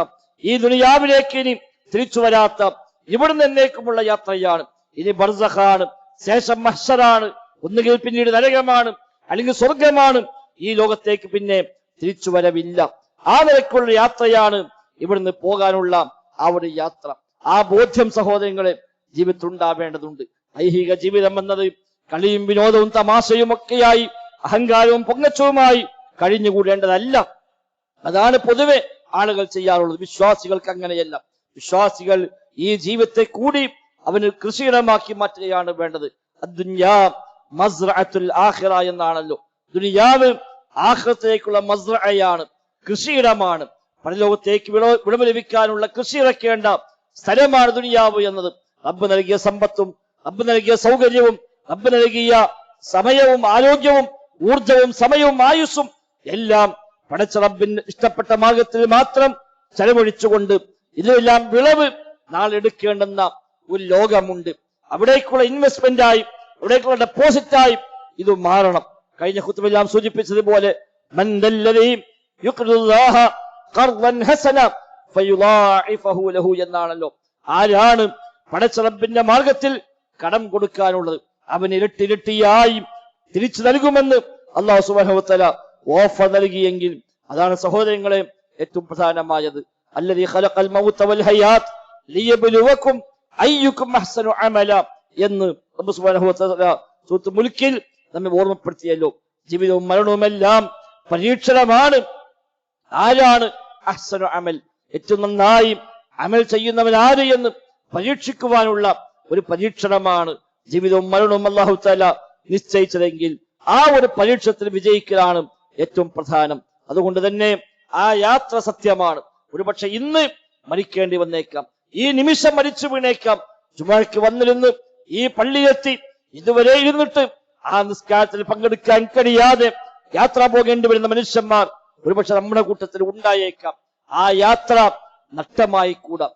ഈ ദുനിയാവിലേക്ക് ഇനി തിരിച്ചു വരാത്ത ഇവിടുന്ന് എന്നേക്കുമുള്ള യാത്രയാണ്. ഇനി ബർസഖാണ്, ശേഷം മഹ്ശറാണ്, ഒന്നുകിൽ പിന്നീട് നരകമാണ്, അല്ലെങ്കിൽ സ്വർഗമാണ്. ഈ ലോകത്തേക്ക് പിന്നെ തിരിച്ചു വരവില്ല. ആ നിലയ്ക്കുള്ള യാത്രയാണ് ഇവിടുന്ന് പോകാനുള്ള ആ ഒരു യാത്ര. ആ ബോധ്യം സഹോദരങ്ങളെ ജീവിതത്തിൽ ഉണ്ടാവേണ്ടതുണ്ട്. ഐഹിക ജീവിതം എന്നത് കളിയും വിനോദവും തമാശയും ഒക്കെയായി അഹങ്കാരവും പൊങ്ങച്ചവുമായി കഴിഞ്ഞുകൂടേണ്ടതല്ല. അതാണ് പൊതുവെ ആളുകൾ ചെയ്യാറുള്ളത്. വിശ്വാസികൾക്ക് അങ്ങനെയല്ല. വിശ്വാസികൾ ഈ ജീവിതത്തെ കൂടി അവന് കൃഷിയിടമാക്കി മാറ്റുകയാണ് വേണ്ടത്. അദ്ദുനിയാ മസ്റഅത്തുൽ ആഖിറ എന്നാണല്ലോ. ദുനിയാവ് ആഖിറത്തിലേക്കുള്ള മസ്റഅയാണ്, കൃഷിയിടമാണ്. പരലോകത്തേക്ക് വിളവ് ലഭിക്കാനുള്ള കൃഷി ഇറക്കേണ്ട സ്ഥലമാണ് ദുനിയാവ് എന്നത്. റബ്ബ് നൽകിയ സമ്പത്തും റബ്ബ് നൽകിയ സൗകര്യവും റബ്ബ് നൽകിയ സമയവും ആരോഗ്യവും ഊർജവും സമയവും ആയുസ്സും എല്ലാം പടച്ച റബ്ബിന് ഇഷ്ടപ്പെട്ട മാർഗത്തിൽ മാത്രം ചെലവഴിച്ചുകൊണ്ട് ഇതിലെല്ലാം വിളവ് നാളെ എടുക്കേണ്ടുന്ന ഒരു ലോകമുണ്ട്. അവിടേക്കുള്ള ഇൻവെസ്റ്റ്മെന്റായി, അവിടേക്കുള്ള ഡെപ്പോസിറ്റായി ഇത് മാറണം. കഴിഞ്ഞ ഖുത്ബയിലെല്ലാം സൂചിപ്പിച്ചതുപോലെ എന്നാണല്ലോ. ആരാണ് പടച്ച റബ്ബിന്റെ മാർഗത്തിൽ കടം കൊടുക്കാനുള്ളത്? അവൻ ഇരട്ടിയായി തിരിച്ചു നൽകുമെന്ന് അല്ലാഹു സുബ്ഹാനഹു വ തആല ഓഫർ നൽകിയെങ്കിൽ അതാണ് സഹോദരങ്ങളെ ഏറ്റവും പ്രധാനമായത്. അല്ലദീ ഖലഖൽ മൗത വൽ ഹയാത്ത് ലിയബ്ലുവകും അയ്യുക്കും അഹ്സനു അമല എന്ന് റബ്ബ് സുബ്ഹാനഹു വ തആല സൂറത്തുൽ മുൽക്കിൽ നമ്മെ ഓർമ്മപ്പെടുത്തിയല്ലോ. ജീവിതവും മരണവുമെല്ലാം പരീക്ഷണമാണ്. ആരാണ് അഹ്സനു അമൽ, ഏറ്റവും നന്നായി അമൽ ചെയ്യുന്നവൻ ആര് എന്ന് പരീക്ഷിക്കുവാനുള്ള ഒരു പരീക്ഷണമാണ് ജീവിതവും മരണവും അല്ലാഹു തആല നിശ്ചയിച്ചതെങ്കിൽ ആ ഒരു പരീക്ഷണത്തിൽ വിജയിക്കലാണ് ഏറ്റവും പ്രധാനം. അതുകൊണ്ട് തന്നെ ആ യാത്ര സത്യമാണ്. ഒരുപക്ഷെ ഇന്ന് മരിക്കേണ്ടി വന്നേക്കാം, ഈ നിമിഷം മരിച്ചു വീണേക്കാം. ജുമുഅക്ക് വന്നിരുന്ന് ഈ പള്ളിയെത്തി ഇതുവരെ ഇരുന്നിട്ട് ആ നിസ്കാരത്തിൽ പങ്കെടുക്കാൻ കഴിയാതെ യാത്ര പോകേണ്ടി വരുന്ന മനുഷ്യന്മാർ ഒരുപക്ഷെ നമ്മുടെ കൂട്ടത്തിൽ ഉണ്ടായേക്കാം. ആ യാത്ര നഷ്ടമായി കൂടാ.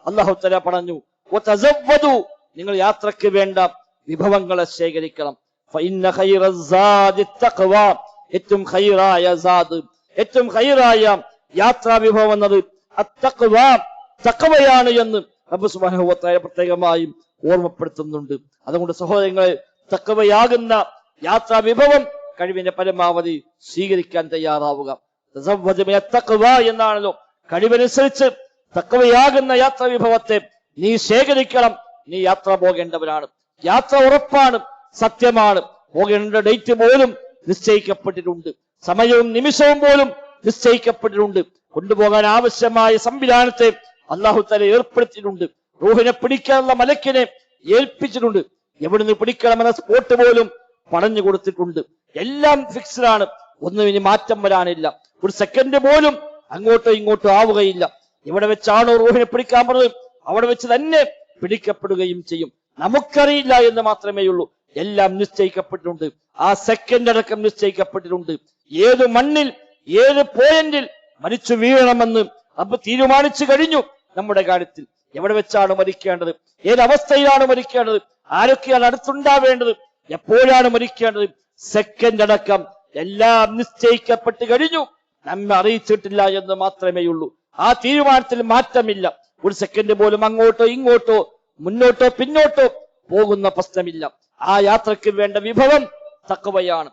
അല്ലാഹു തആല പറഞ്ഞു, നിങ്ങൾ യാത്രക്ക് വേണ്ട വിഭവങ്ങളെ ശേഖരിക്കണം. ഏറ്റവും ഖൈറായ സാദ്, ഏറ്റവും ഖൈറായ യാത്രാ വിഭവം എന്നത് തഖ്വയാണ് എന്ന് റബ്ബ് സുബ്ഹാനഹു വ തആല പ്രത്യേകമായും ഓർമ്മപ്പെടുത്തുന്നുണ്ട്. അതുകൊണ്ട് സഹോദരങ്ങളെ, തഖ്വയാകുന്ന യാത്രാ വിഭവം കഴിവിന്റെ പരമാവധി സ്വീകരിക്കാൻ തയ്യാറാവുക. എന്നാണല്ലോ കഴിവനുസരിച്ച് തഖ്വയാകുന്ന യാത്രാ വിഭവത്തെ നീ ശേഖരിക്കണം. നീ യാത്ര പോകേണ്ടവരാണ്. യാത്ര ഉറപ്പാണ്, സത്യമാണ്. പോകേണ്ട ഡേറ്റ് പോലും നിശ്ചയിക്കപ്പെട്ടിട്ടുണ്ട്, സമയവും നിമിഷവും പോലും നിശ്ചയിക്കപ്പെട്ടിട്ടുണ്ട്. കൊണ്ടുപോകാൻ ആവശ്യമായ സംവിധാനത്തെ അല്ലാഹു തആല ഏർപ്പെടുത്തിയിട്ടുണ്ട്. റൂഹിനെ പിടിക്കാനുള്ള മലക്കിനെ ഏൽപ്പിച്ചിട്ടുണ്ട്. എവിടുന്ന് പിടിക്കണമെന്ന സ്പോട്ട് പോലും പറഞ്ഞു കൊടുത്തിട്ടുണ്ട്. എല്ലാം ഫിക്സ്ഡ് ആണ്, ഒന്നും ഇനി മാറ്റം വരാനില്ല. ഒരു സെക്കൻഡ് പോലും അങ്ങോട്ടോ ഇങ്ങോട്ടോ ആവുകയില്ല. എവിടെ വെച്ചാണോ റൂഹിനെ പിടിക്കാൻ പറഞ്ഞത് അവിടെ വെച്ച് തന്നെ പിടിക്കപ്പെടുകയും ചെയ്യും. നമുക്കറിയില്ല എന്ന് മാത്രമേ ഉള്ളൂ. എല്ലാം നിശ്ചയിക്കപ്പെട്ടിട്ടുണ്ട്. ആ സെക്കൻഡ് അടക്കം നിശ്ചയിക്കപ്പെട്ടിട്ടുണ്ട്. ഏത് മണ്ണിൽ ഏത് പോയിന്റിൽ മരിച്ചു വീഴണമെന്ന് അപ്പൊ തീരുമാനിച്ചു കഴിഞ്ഞു. നമ്മുടെ കാര്യത്തിൽ എവിടെ വെച്ചാണ് മരിക്കേണ്ടത്, ഏതവസ്ഥയിലാണ് മരിക്കേണ്ടത്, ആരൊക്കെയാണ് അടുത്തുണ്ടാവേണ്ടത്, എപ്പോഴാണ് മരിക്കേണ്ടത്, സെക്കൻഡ് അടക്കം എല്ലാം നിശ്ചയിക്കപ്പെട്ട് കഴിഞ്ഞു. നമ്മെ അറിയിച്ചിട്ടില്ല എന്ന് മാത്രമേ ഉള്ളൂ. ആ തീരുമാനത്തിൽ മാറ്റമില്ല. ഒരു സെക്കൻഡ് പോലും അങ്ങോട്ടോ ഇങ്ങോട്ടോ മുന്നോട്ടോ പിന്നോട്ടോ പോകുന്ന പ്രശ്നമില്ല. ആ യാത്രക്ക് വേണ്ട വിഭവം തഖ്വയാണ്.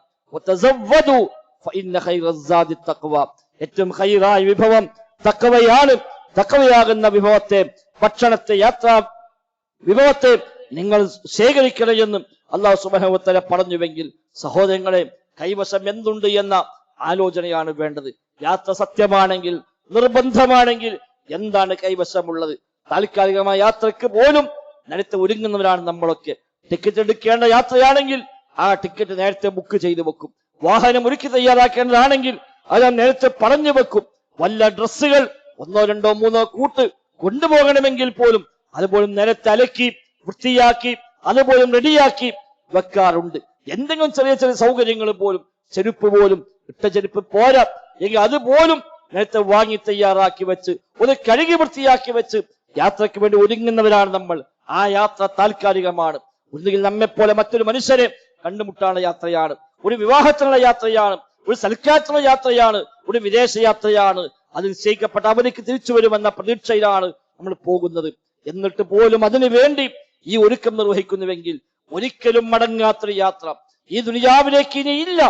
ഏറ്റവും ഖൈറായ വിഭവം തഖ്വയാണ്. തഖ്വയാകുന്ന വിഭവത്തെ, ഭക്ഷണത്തെ, യാത്രാ വിഭവത്തെ നിങ്ങൾ ശേഖരിക്കണമെന്ന് അല്ലാഹു സുബ്ഹാനഹു വ തആല പറഞ്ഞുവെങ്കിൽ സഹോദരങ്ങളെ, കൈവശം എന്തുണ്ട് എന്ന ആലോചനയാണ് വേണ്ടത്. യാത്ര സത്യമാണെങ്കിൽ, നിർബന്ധമാണെങ്കിൽ എന്താണ് കൈവശമുള്ളത്? താൽക്കാലികമായ യാത്രക്ക് പോലും നേരത്തെ ഒരുങ്ങുന്നവരാണ് നമ്മളൊക്കെ. ടിക്കറ്റ് എടുക്കേണ്ട യാത്രയാണെങ്കിൽ ആ ടിക്കറ്റ് നേരത്തെ ബുക്ക് ചെയ്തു വെക്കും. വാഹനം ഒരുക്കി തയ്യാറാക്കേണ്ടതാണെങ്കിൽ അത് നേരത്തെ പറഞ്ഞു വെക്കും. വല്ല ഡ്രസ്സുകൾ 1, 2, 3 കൂട്ട് കൊണ്ടുപോകണമെങ്കിൽ പോലും അതുപോലും നേരത്തെ അലക്കി വൃത്തിയാക്കി അതുപോലും റെഡിയാക്കി വെക്കാറുണ്ട്. എന്തെങ്കിലും ചെറിയ ചെറിയ സൗകര്യങ്ങൾ പോലും, ചെരുപ്പ് പോലും, ഇട്ട ചെരുപ്പ് പോരാ എങ്കിൽ അതുപോലും നേരത്തെ വാങ്ങി തയ്യാറാക്കി വെച്ച് ഒന്ന് കഴുകി വൃത്തിയാക്കി വെച്ച് യാത്രയ്ക്ക് വേണ്ടി ഒരുങ്ങുന്നവരാണ് നമ്മൾ. ആ യാത്ര താൽക്കാലികമാണ്. ഒന്നുകിൽ നമ്മെപ്പോലെ മറ്റൊരു മനുഷ്യരെ കണ്ടുമുട്ടാനുള്ള യാത്രയാണ്, ഒരു വിവാഹത്തിനുള്ള യാത്രയാണ്, ഒരു സൽക്കാരത്തിനുള്ള യാത്രയാണ്, ഒരു വിദേശ യാത്രയാണ്. അത് നിശ്ചയിക്കപ്പെട്ട അവർക്ക് തിരിച്ചു വരുമെന്ന പ്രതീക്ഷയിലാണ് നമ്മൾ പോകുന്നത്. എന്നിട്ട് പോലും അതിനു വേണ്ടി ഈ ഒരുക്കം നിർവഹിക്കുന്നുവെങ്കിൽ ഒരിക്കലും മടങ്ങാത്തൊരു യാത്ര ഈ ദുനിയാവിലേക്ക് ഇനി ഇല്ല.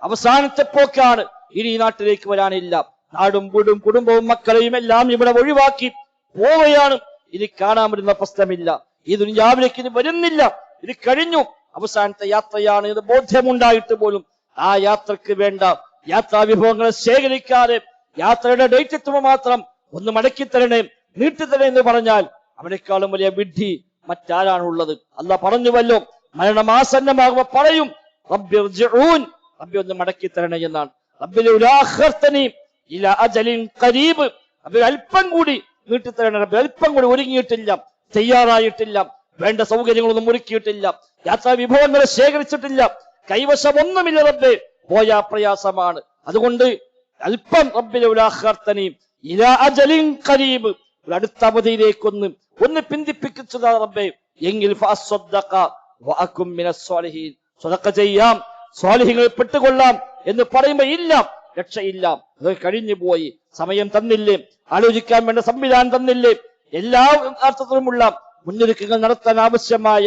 അവസാനത്തെ പോക്കാണ്. ഇനി ഈ നാട്ടിലേക്ക് വരാനില്ല. നാടും വീടും കുടുംബവും മക്കളെയും എല്ലാം ഇവിടെ ഒഴിവാക്കി പോവുകയാണ്. ഇനി കാണാൻ വരുന്ന പ്രശ്നമില്ല. ഈ ദുനിയാവിലേക്ക് ഇനി വരുന്നില്ല. ഇത് കഴിഞ്ഞു, അവസാനത്തെ യാത്രയാണ് ഇത് ബോധ്യമുണ്ടായിട്ട് പോലും ആ യാത്രക്ക് വേണ്ട യാത്രാ വിഭവങ്ങളെ ശേഖരിക്കാതെ യാത്രയുടെ ഡേറ്റ് എത്തുമ്പോൾ മാത്രം ഒന്ന് മടക്കിത്തരണേ, നീട്ടിത്തരണേ എന്ന് പറഞ്ഞാൽ അവരെക്കാളും വലിയ വിഡ്ഢി മറ്റാരാണുള്ളത്? അല്ലാഹ് പറഞ്ഞുവല്ലോ, മരണമാസന്നമാകുമ്പോൾ പറയും റബ്ബി ഇർജിഊൻ, റബ്ബി ഒന്ന് മടക്കി തരണേ എന്നാണ്. റബ്ബി ലൗലാ അഖർതനി ഇലാ അജലിൻ ഖരീബ്, റബ്ബി അല്പം കൂടി നീട്ടിത്തരണേ. റബ്ബി അല്പം കൂടി ഒരുങ്ങിയിട്ടില്ല, തയ്യാറായിട്ടില്ല, വേണ്ട സൗകര്യങ്ങളൊന്നും ഒരുക്കിയിട്ടില്ല, യാത്രാ വിഭവങ്ങളെ ശേഖരിച്ചിട്ടില്ല, കൈവശം ഒന്നുമില്ല. റബ്ബേ, പോയാ പ്രയാസമാണ്. അതുകൊണ്ട് അല്പം റബ്ബി ലൗലാ അഖർതനി ഇലാ അജലിൻ ഖരീബ്, ഒരു അടുത്ത അവധിയിലേക്കൊന്ന് പിന്തിപ്പിച്ചതാ റബ്ബേ, എങ്കിൽ ഫഅസ്സദ്ദഖ വഅകും മിനസ് സ്വാലിഹീൻ, സ്വതക്ക ചെയ്യാം, സ്വാലിഹീങ്ങളിൽ പെട്ടുകൊള്ളാം എന്ന് പറയുമ്പോ ഇല്ല, രക്ഷയില്ല. അത് കഴിഞ്ഞു പോയി. സമയം തന്നില്ലേ, ആലോചിക്കാൻ വേണ്ട സംവിധാനം തന്നില്ലേ, എല്ലാ അർത്ഥത്തിലുമുള്ള മുന്നൊരുക്കങ്ങൾ നടത്താൻ ആവശ്യമായ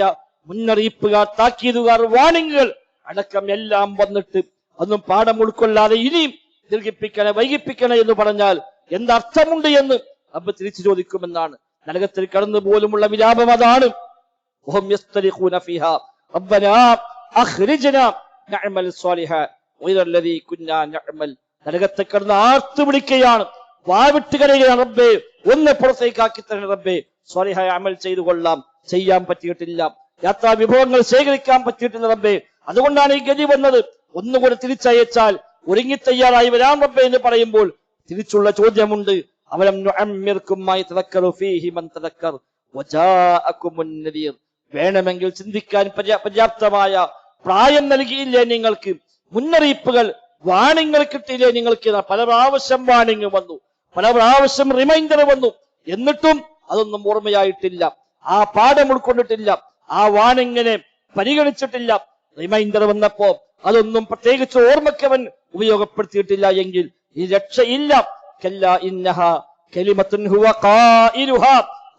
മുന്നറിയിപ്പുകാർ, താക്കീതുകാർ, വാണിംഗുകൾ അടക്കം എല്ലാം വന്നിട്ട് ഒന്നും പാഠം ഉൾക്കൊള്ളാതെ ഇനിയും ദീർഘിപ്പിക്കണേ, വൈകിപ്പിക്കണേ എന്ന് പറഞ്ഞാൽ എന്തർത്ഥമുണ്ട് എന്ന് റബ്ബ് തിരിച്ചു ചോദിക്കുമെന്നാണ്. നരകത്തിൽ കടന്നു പോലുമുള്ള വിലാപം അതാണ്. നരകത്തെ കടന്ന് ആർത്തു വിളിക്കുകയാണ്, വാവിട്ട് കരയുകയാണ്, റബ്ബേ ഒന്ന് പുറത്തേക്കാക്കി തരണം റബ്ബേ, സ്വാലിഹായ അമൽ ചെയ്തു കൊള്ളാം, ചെയ്യാൻ പറ്റിയിട്ടില്ല, യാത്രാ വിഭവങ്ങൾ ശേഖരിക്കാൻ പറ്റിയിട്ടില്ല റബ്ബേ, അതുകൊണ്ടാണ് ഈ ഗതി വന്നത്, ഒന്നുകൂടെ തിരിച്ചയച്ചാൽ ഒരുങ്ങി തയ്യാറായി വരാൻ റബ്ബേ എന്ന് പറയുമ്പോൾ തിരിച്ചുള്ള ചോദ്യമുണ്ട്. അവലം നുഅമ്മിർകും മാ യതദക്കറു ഫീഹി മൻ തദക്കർ വജാഅകുമുൻ നദീർ. വേണമെങ്കിൽ ചിന്തിക്കാൻ പര്യാപ്തമായ പ്രായം നൽകിയില്ലേ നിങ്ങൾക്ക്, മുന്നറിയിപ്പുകൾ, വാണിങ്ങൾ കിട്ടിയില്ലേ നിങ്ങൾക്ക്? പല പ്രാവശ്യം വാണിങ് വന്നു, പല പ്രാവശ്യം റിമൈൻഡർ വന്നു, എന്നിട്ടും അതൊന്നും ഓർമ്മയായിട്ടില്ല, ആ പാഠം ഉൾക്കൊണ്ടിട്ടില്ല, ആ വാണിങ്ങിനെ പരിഗണിച്ചിട്ടില്ല. റിമൈൻഡർ വന്നപ്പോ അതൊന്നും പ്രത്യേകിച്ച് ഓർമ്മയ്ക്കവൻ ഉപയോഗപ്പെടുത്തിയിട്ടില്ല എങ്കിൽ ഈ രക്ഷയില്ല.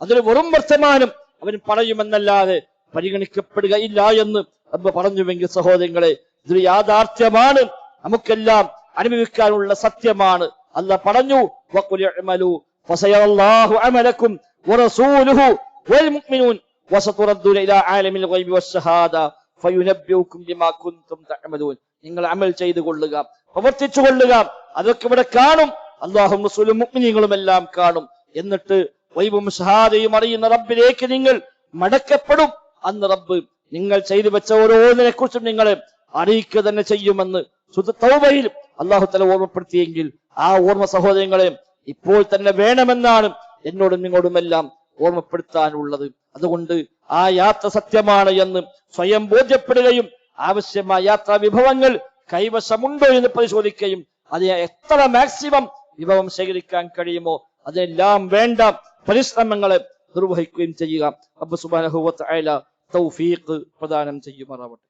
അതൊരു വെറും വർത്തമാനം അവൻ പറയുമെന്നല്ലാതെ പരിഗണിക്കപ്പെടുകയില്ല എന്ന് റബ്ബ് പറഞ്ഞുവെങ്കിൽ സഹോദരങ്ങളെ, ഇതൊരു യാഥാർത്ഥ്യമാണ്, നമുക്കെല്ലാം അനുഭവിക്കാനുള്ള സത്യമാണ്. അല്ലാഹ് പറഞ്ഞു, വഖുൽ ഇഅ്മലൂ ഫസയറല്ലാഹു അമലക്കും വറസൂലുഹു വൽമുഅ്മിനൂൻ വസതുറദ്ദൂന ഇലാ ആലിമിൽ ഗൈബി വശ്ശഹാദ ഫയുനബ്ബിഉകും ബിമാ കുൻതും തഅമലൂൻ. നിങ്ങൾ അമൽ ചെയ്തു കൊള്ളുക, പ്രവർത്തിച്ചു കൊള്ളുക, അതൊക്കെ ഇവിടെ കാണും, അല്ലാഹും റസൂലും മുഅ്മിനീങ്ങളും എല്ലാം കാണും. എന്നിട്ട് ഗൈബും ഷഹാദയും അറിയുന്ന റബ്ബിലേക്ക് നിങ്ങൾ മടക്കപ്പെടും. അന്ന് റബ്ബ് നിങ്ങൾ ചെയ്തു വെച്ച ഓരോന്നിനെ കുറിച്ചും നിങ്ങളെ അറിയിക്കുക തന്നെ ചെയ്യുമെന്ന് സൂറത്ത് തൗബയിൽ അല്ലാഹു തആല ഓർമ്മപ്പെടുത്തിയെങ്കിൽ ആ ഓർമ്മ സഹോദരങ്ങളെ ഇപ്പോൾ തന്നെ വേണമെന്നാണ് എന്നോടും നിങ്ങളോടുമെല്ലാം ഓർമ്മപ്പെടുത്താനുള്ളത്. അതുകൊണ്ട് ആ യാത്ര സത്യമാണ് എന്ന് സ്വയം ബോധ്യപ്പെടുകയും ആവശ്യമായ യാത്രാ വിഭവങ്ങൾ കൈവശമുണ്ടോ എന്ന് പരിശോധിക്കുകയും അതിനെ എത്ര മാക്സിമം വിഭവം ശേഖരിക്കാൻ കഴിയുമോ അതെല്ലാം വേണ്ട പരിശ്രമങ്ങളെ നിർവഹിക്കുകയും ചെയ്യുക. റബ്ബ് സുബ്ഹാനഹു വ തആല തൗഫീഖ് പ്രദാനം ചെയ്യുമാറാവട്ടെ.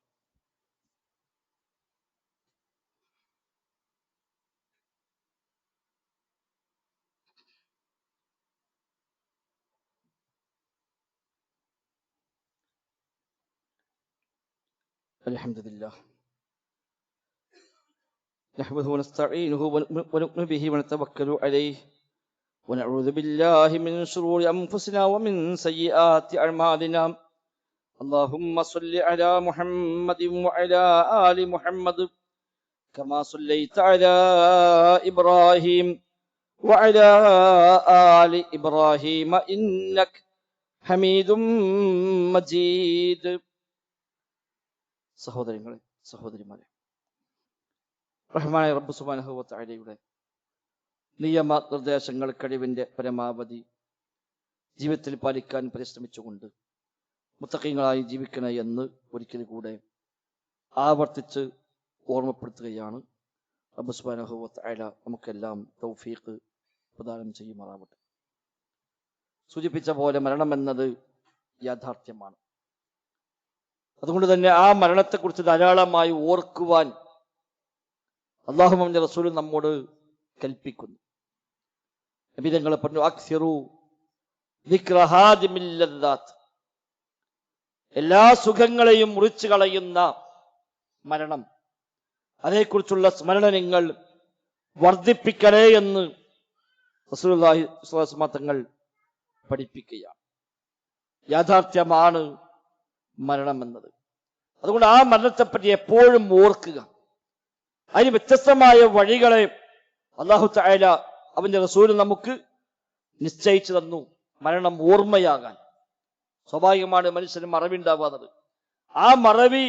അൽഹംദുലില്ലാഹ് നഹ്മദുഹു വനസ്തഈനുഹു വനുഅ്മിനു ബിഹി വനതവക്കലു അലൈഹി വനഊദു ബില്ലാഹി മിൻ ശുറൂരി അൻഫുസിനാ വമിൻ സയ്യിആതി അഅ്മാലിനാ. اللهم صل على محمد وعلى آل محمد كما صليت على إبراهيم وعلى آل إبراهيم إنك حميد مجيد. സഹോദരങ്ങളെ, സഹോദരിമാരെ, റഹ്മാനായ റബ്ബ് സുബ്ഹാനഹു വ തആലയുടെ നിയമ നിർദ്ദേശങ്ങൾ കഴിവിന്റെ പരമാവധി ജീവിതത്തിൽ പാലിക്കാൻ പരിശ്രമിച്ചുകൊണ്ട് മുത്തഖീങ്ങളായി ജീവിക്കണേ എന്ന് ഒരിക്കൽ കൂടെ ആവർത്തിച്ച് ഓർമ്മപ്പെടുത്തുകയാണ്. റബ്ബ് സുബ്ഹാനഹു വ തആല നമുക്കെല്ലാം തൗഫീഖ് പ്രദാനം ചെയ്യുമാറാവട്ടെ. സൂചിപ്പിച്ച പോലെ മരണമെന്നത് യാഥാർത്ഥ്യമാണ്. അതുകൊണ്ട് തന്നെ ആ മരണത്തെക്കുറിച്ച് ധാരാളമായി ഓർക്കുവാൻ അല്ലാഹുവും അവന്റെ റസൂലും നമ്മോട് കൽപ്പിക്കുന്നു. നബി തങ്ങൾ പറഞ്ഞു, അക്സിറു ദിക്റ ഹാദിമിൽ ലദ്ദാത്ത്, എല്ലാ സുഖങ്ങളെയും മുറിച്ചു കളയുന്ന മരണം, അതേക്കുറിച്ചുള്ള സ്മരണ നിങ്ങൾ വർദ്ധിപ്പിക്കണേ എന്ന് റസൂലുള്ളാഹി സ്വല്ലല്ലാഹു അലൈഹി വസല്ലം തങ്ങൾ പഠിപ്പിക്കുകയാണ്. യാഥാർത്ഥ്യമാണ് മരണം എന്നത്. അതുകൊണ്ട് ആ മരണത്തെപ്പറ്റി എപ്പോഴും ഓർക്കുക. അതിന് വ്യത്യസ്തമായ വഴികളെ അല്ലാഹു തആല അവന്റെ റസൂൽ നമുക്ക് നിശ്ചയിച്ചു തന്നു. മരണം ഓർമ്മയാകാൻ സ്വാഭാവികമാണ് മനുഷ്യന് മറവിണ്ടാവാത്തത്. ആ മറവി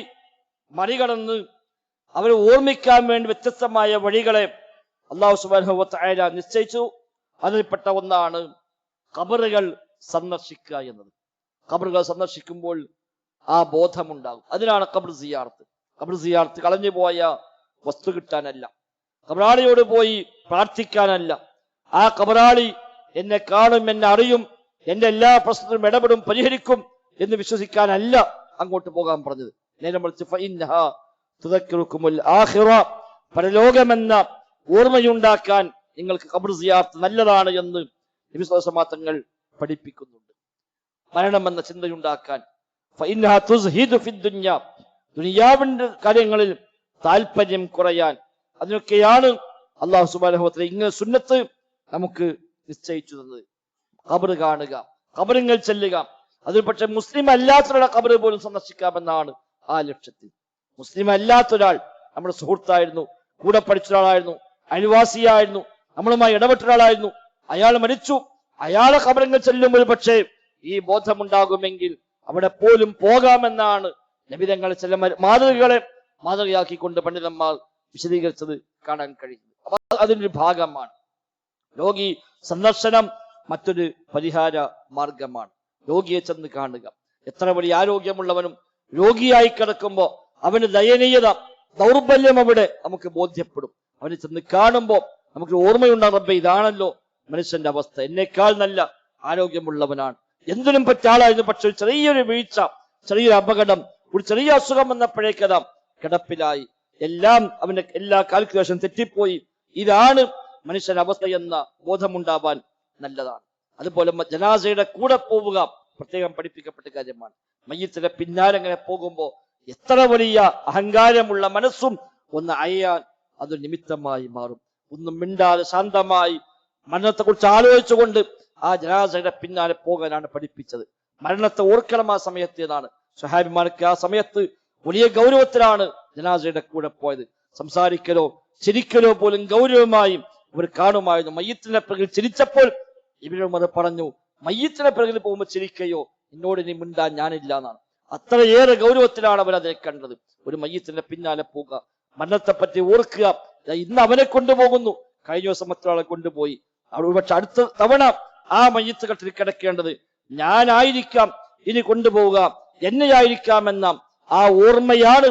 മറികടന്ന് അവരെ ഓർമ്മിക്കാൻ വേണ്ടി വ്യത്യസ്തമായ വഴികളെ അല്ലാഹു സുബ്ഹാനഹു വ തആല നിശ്ചയിച്ചു. അതിൽപ്പെട്ട ഒന്നാണ് ഖബറുകൾ സന്ദർശിക്കുക എന്നത്. ഖബറുകൾ സന്ദർശിക്കുമ്പോൾ ആ ബോധമുണ്ടാകും. അതിനാണ് ഖബർ സിയാറത്ത്. ഖബർ സിയാറത്ത് കളഞ്ഞു പോയ വസ്തു കിട്ടാനല്ല, ഖബറാളിയോട് പോയി പ്രാർത്ഥിക്കാനല്ല, ആ ഖബറാളി എന്നെ കാണും, എന്നെ അറിയും, എന്റെ എല്ലാ പ്രശ്നത്തിലും ഇടപെടും, പരിഹരിക്കും എന്ന് വിശ്വസിക്കാനല്ല അങ്ങോട്ട് പോകാൻ പറഞ്ഞത്. നേരെ മറിച്ച് ഫഇന്നഹാ തുദക്കിറുകുമുൽ ആഖിറ, പരലോകമെന്ന ഓർമ്മയുണ്ടാക്കാൻ നിങ്ങൾക്ക് ഖബർ സിയാറത്ത് നല്ലതാണ് എന്ന് നബി സ്വല്ലല്ലാഹു അലൈഹി വസല്ലം തങ്ങൾ പഠിപ്പിക്കുന്നുണ്ട്. മരണമെന്ന ചിന്തയുണ്ടാക്കാൻ. ദുനിയാവിന്റെ കാര്യങ്ങളിൽ താല്പര്യം കുറയാൻ. അതിനൊക്കെയാണ് അള്ളാഹു സുബ്ഹാനഹു വ തആല ഇങ്ങനെ സുന്നത്ത് നമുക്ക് നിശ്ചയിച്ചു തന്നത്. ഖബർ കാണുക, ഖബറിങ്ങൾ ചെല്ലുക. അതിൽ പക്ഷെ മുസ്ലിം അല്ലാത്തൊരാളെ ഖബർ പോലും സന്ദർശിക്കാമെന്നാണ് ആ ലക്ഷ്യത്തിൽ. മുസ്ലിം അല്ലാത്തൊരാൾ നമ്മുടെ സുഹൃത്തായിരുന്നു, കൂടെ പഠിച്ച ഒരാളായിരുന്നു, അയൽവാസിയായിരുന്നു, നമ്മളുമായി ഇടപെട്ട ഒരാളായിരുന്നു, അയാൾ മരിച്ചു, അയാളെ ഖബറിങ്ങൾ ചെല്ലുമ്പോൾ പക്ഷേ ഈ ബോധമുണ്ടാകുമെങ്കിൽ അവിടെ പോലും പോകാമെന്നാണ് നബിതങ്ങൾ ചില മാതൃകകളെ മാതൃകയാക്കിക്കൊണ്ട് പണ്ഡിതന്മാർ വിശദീകരിച്ചത് കാണാൻ കഴിയുന്നത്. അപ്പൊ അതിനൊരു ഭാഗമാണ്. രോഗി സന്ദർശനം മറ്റൊരു പരിഹാര മാർഗമാണ്. രോഗിയെ ചെന്ന് കാണുക. എത്ര വലിയ ആരോഗ്യമുള്ളവനും രോഗിയായി കിടക്കുമ്പോ അവന് ദയനീയത, ദൗർബല്യം അവിടെ നമുക്ക് ബോധ്യപ്പെടും. അവനെ ചെന്ന് കാണുമ്പോൾ നമുക്ക് ഓർമ്മയുണ്ടാകും, റബ്ബേ ഇതാണല്ലോ മനുഷ്യന്റെ അവസ്ഥ, എന്നേക്കാൾ നല്ല ആരോഗ്യമുള്ളവനാണ്, എന്തിനും പറ്റിയ ആളായിരുന്നു, പക്ഷെ ഒരു ചെറിയൊരു വീഴ്ച, ചെറിയൊരു അപകടം, ഒരു ചെറിയ അസുഖം വന്നപ്പോഴേക്കതാം കിടപ്പിലായി, എല്ലാം അവന്റെ എല്ലാ കാൽക്കുലേഷൻ തെറ്റിപ്പോയി. ഇതാണ് മനുഷ്യന്റെ അവസ്ഥ എന്ന ബോധമുണ്ടാവാൻ നല്ലതാണ്. അതുപോലെ ജനാസയുടെ കൂടെ പോവുക പ്രത്യേകം പഠിപ്പിക്കപ്പെട്ട കാര്യമാണ്. മയ്യിത്തിന്റെ പിന്നാലെ അങ്ങനെ പോകുമ്പോ എത്ര വലിയ അഹങ്കാരമുള്ള മനസ്സും ഒന്ന് അയ്യാൻ അത് നിമിത്തമായി മാറും. ഒന്നും മിണ്ടാതെ ശാന്തമായി മരണത്തെ കുറിച്ച് ആലോചിച്ചുകൊണ്ട് ആ ജനാസയുടെ പിന്നാലെ പോകാനാണ് പഠിപ്പിച്ചത്. മരണത്തെ ഓർക്കണം ആ സമയത്തേതാണ്. സ്വഹാബിമാർക്ക് ആ സമയത്ത് വലിയ ഗൗരവത്തിലാണ് ജനാസയുടെ കൂടെ പോയത്. സംസാരിക്കലോ ചിരിക്കലോ പോലും ഗൗരവമായി അവർ കാണുമായിരുന്നു. മയ്യിത്തിന്റെ പിറകിൽ ചിരിച്ചപ്പോൾ ഇബ്നു ഉമർ പറഞ്ഞു, മയ്യിത്തിന്റെ പിറകിൽ പോകുമ്പോൾ ചിരിക്കയോ, എന്നോട് ഇനി മിണ്ടാൻ ഞാനില്ല എന്നാണ്. അത്രയേറെ ഗൗരവത്തിലാണ് അവർ അതിനെ കണ്ടത്. ഒരു മയ്യിത്തിന്റെ പിന്നാലെ പോകുക, മരണത്തെ പറ്റി ഓർക്കുക. ഇന്ന് അവനെ കൊണ്ടുപോകുന്നു, കഴിഞ്ഞ ദിവസം മറ്റൊരാളെ കൊണ്ടുപോയി. അവിടെ പക്ഷെ അടുത്ത തവണ ആ മയ്യിത്ത് കെട്ടിൽ കിടക്കേണ്ടത് ഞാനായിരിക്കാം, ഇനി കൊണ്ടുപോവുക എന്നെയായിരിക്കാം എന്ന ആ ഓർമ്മയാണ്